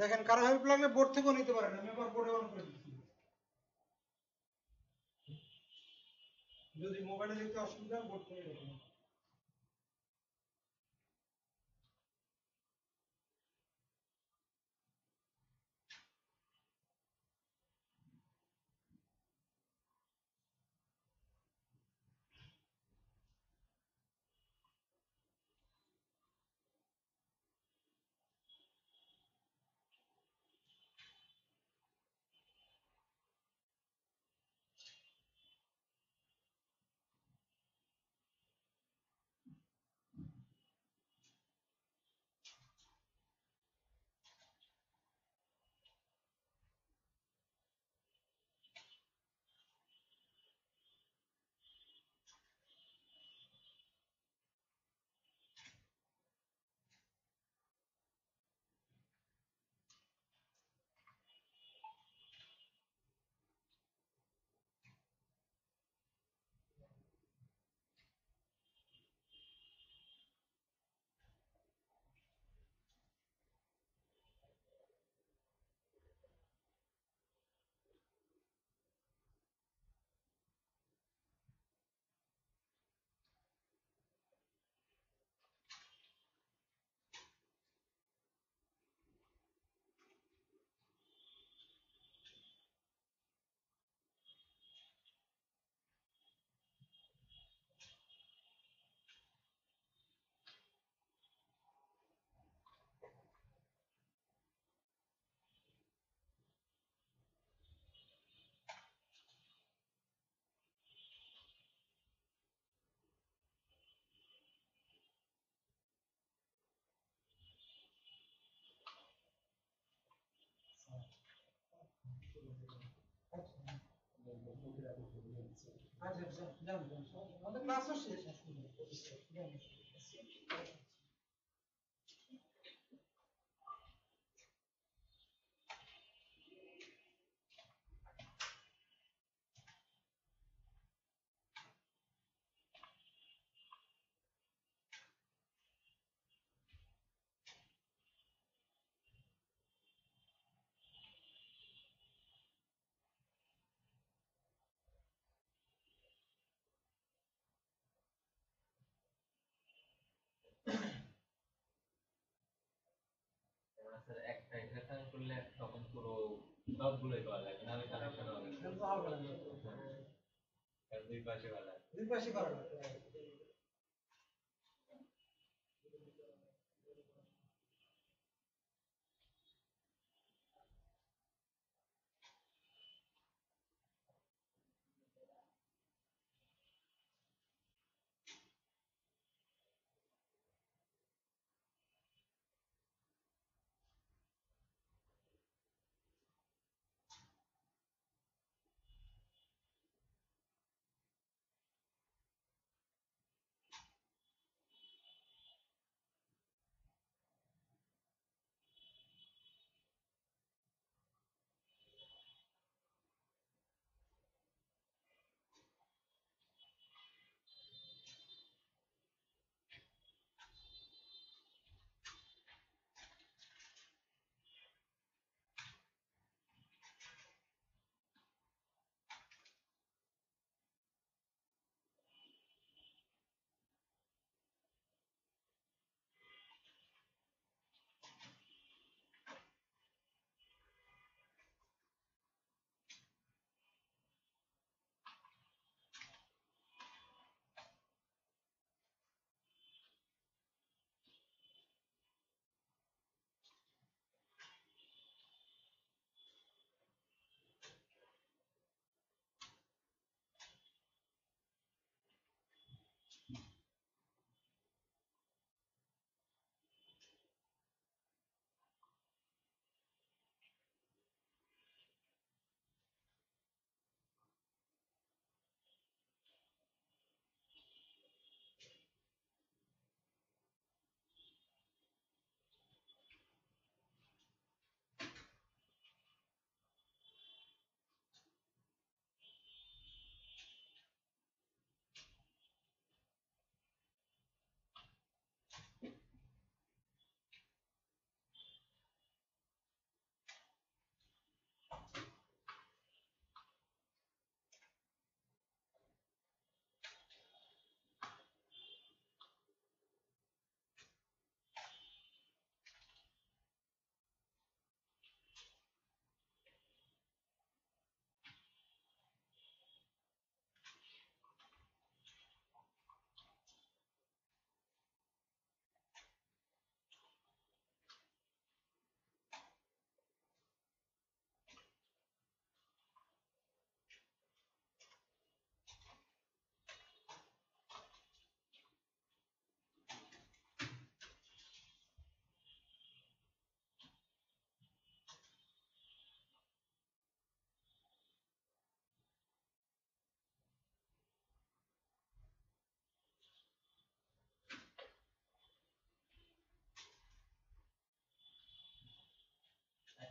দেখেন কারো হেল্প লাগলে বোর্ড থেকেও নিতে পারেন, আমি আবার বোর্ডে অন করে দিচ্ছি। যদি মোবাইলে দেখতে অসুবিধা বোর্ড থেকে দেখুন। আচ্ছা যান যান, আমাদের ক্লাসও শেষ আসলে। যান। যেমন স্যার একটা ইন্টারনেট করলে তখন পুরো সবগুলোই করা লাগে, নাহলে কানেকশন হবে না। কিন্তু হবে না, কারণ দুই পাশে করা লাগে। দুই পাশে করা লাগবে।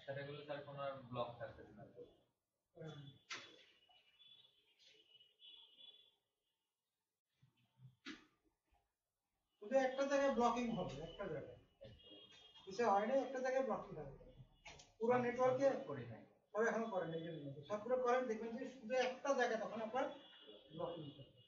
সেটা গুলো স্যার কোনো আর ব্লক থাকতেছে না তো। শুধু একটা জায়গায় ব্লকিং হবে, একটা জায়গায় কিছু হয় না, একটা জায়গায় ব্লকিং হবে। পুরো নেটওয়ার্কে করি নাই। সব এখনো করেন, এই জন্য সবগুলো করেন, দেখবেন যে শুধু একটা জায়গায় তখন আপনার ব্লকিং হবে।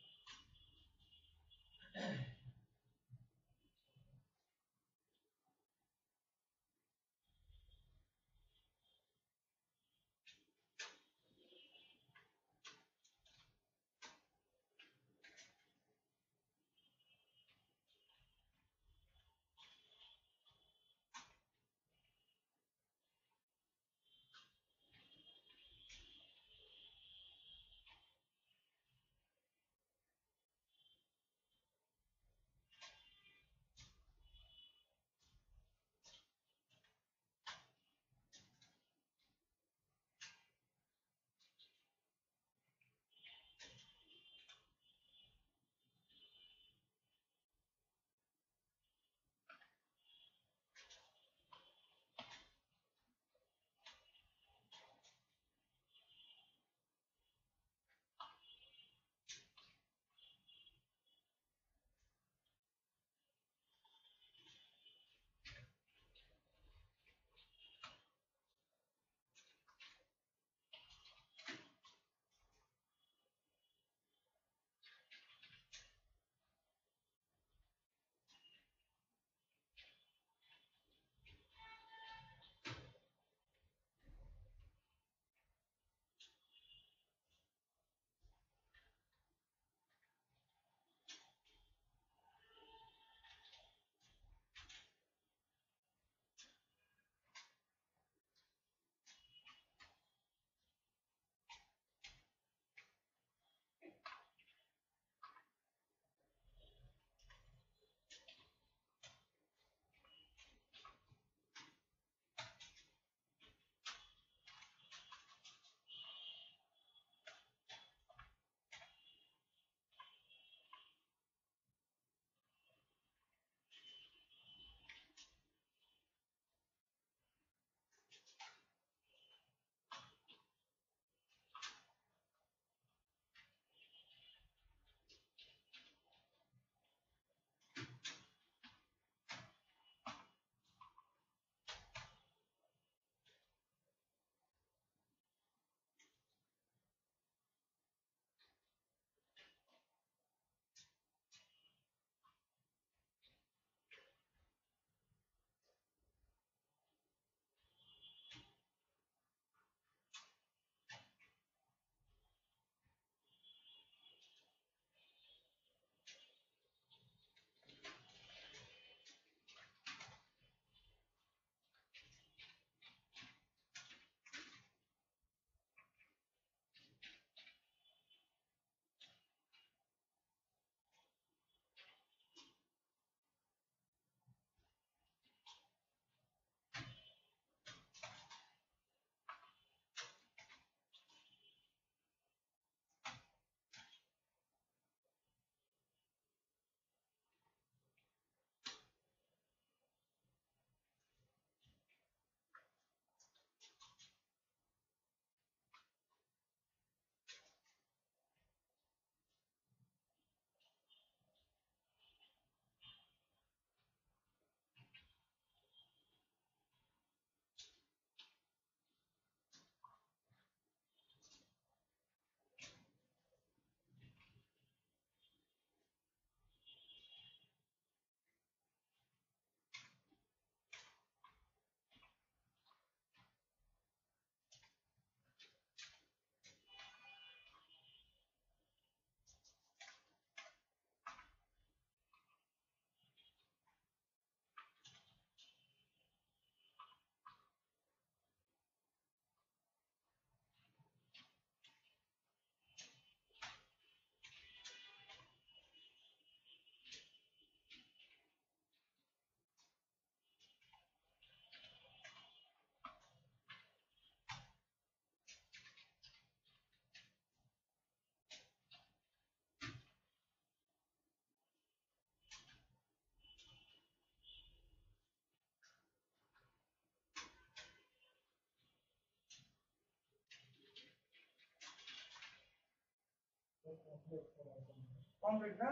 কমপ্লিট না?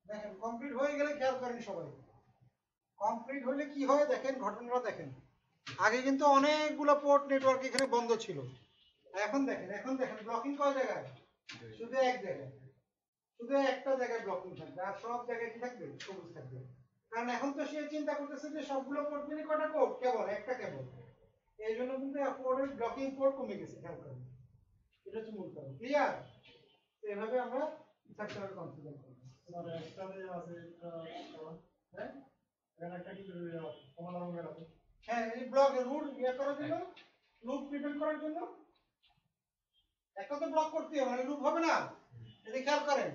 দেখেন কমপ্লিট হয়ে গেলে খেয়াল করেন সবাই, কমপ্লিট হলে কি হয় দেখেন, ঘটনাটা দেখেন। আগে কিন্তু অনেকগুলো পোর্ট নেটওয়ার্ক এখানে বন্ধ ছিল, এখন দেখেন ব্লকিং কয় জায়গায়? শুধু এক জায়গায়, শুধু একটা জায়গায় ব্লকিং থাকবে, আর সব জায়গায় কি থাকবে? সবুজ থাকবে। কারণ এখন তো সে চিন্তা করতেছে যে সবগুলো পোর্ট মিলে কটা পোর্ট? কেবল একটা কেবল। এই জন্য কিন্তু পোর্টের ব্লকিং পোর্ট কমে গেছে, খেয়াল করেন। এটা হচ্ছে মূল কারণ। ক্লিয়ার? এভাবে আমরা সেক্টর কনফিগার করব। মানে একটাতে আছে একটা কারণ, হ্যাঁ এখানে একটা কি কমলা রঙের আছে। হ্যাঁ, এই ব্লক রুট ইয়ে করার জন্য, লুপ প্রিভেন্ট করার জন্য একটা তো ব্লক করতে হবে, মানে লুপ হবে না। এটা খেয়াল করেন,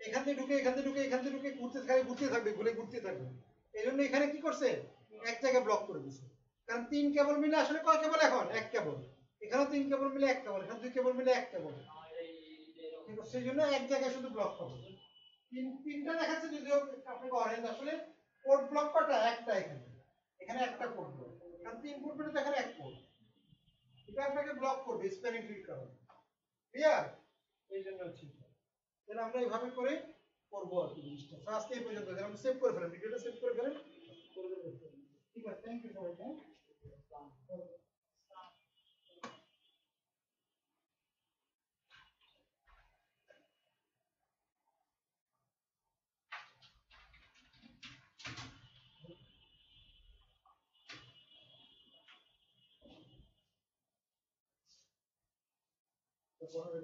এখান থেকে ঢুকে এখান থেকে ঢুকে এখান থেকে ঢুকে ঘুরতে থাকবে ঘুরতে থাকবে। এই জন্য এখানে কি করছে? এক জায়গায় ব্লক করে দিছে। কারণ তিন কেবল মিলে আসলে কয় কেবল? এখন এক কেবল। এখানেও তিন কেবল মিলে এক কেবল, এখানে দুই কেবল মিলে এক কেবল। ঠিক আছে, সেই জন্য এক জায়গায় শুধু ব্লক হবে। তিনটা দেখাচ্ছে যদিও আপনাকে অরেঞ্জ, আসলে পোর্ট ব্লক কটা? একটা। এখানে এখানে একটা পোর্ট ব্লক, কারণ তিন পোর্ট মিলে তো এখানে এক পোর্ট। এটা আপনাকে ব্লক করবে স্প্যানিং ট্রির কারণে। ক্লিয়ার? এই জন্য ঠিক। তাহলে আমরা এইভাবে করে করবো আর কি জিনিসটা। তো আজকে এই পর্যন্ত, আমরা সেভ করে ফেলেন, ভিডিওটা সেভ করে ফেলেন। ঠিক আছে, থ্যাংক ইউ সবাইকে। তো পরে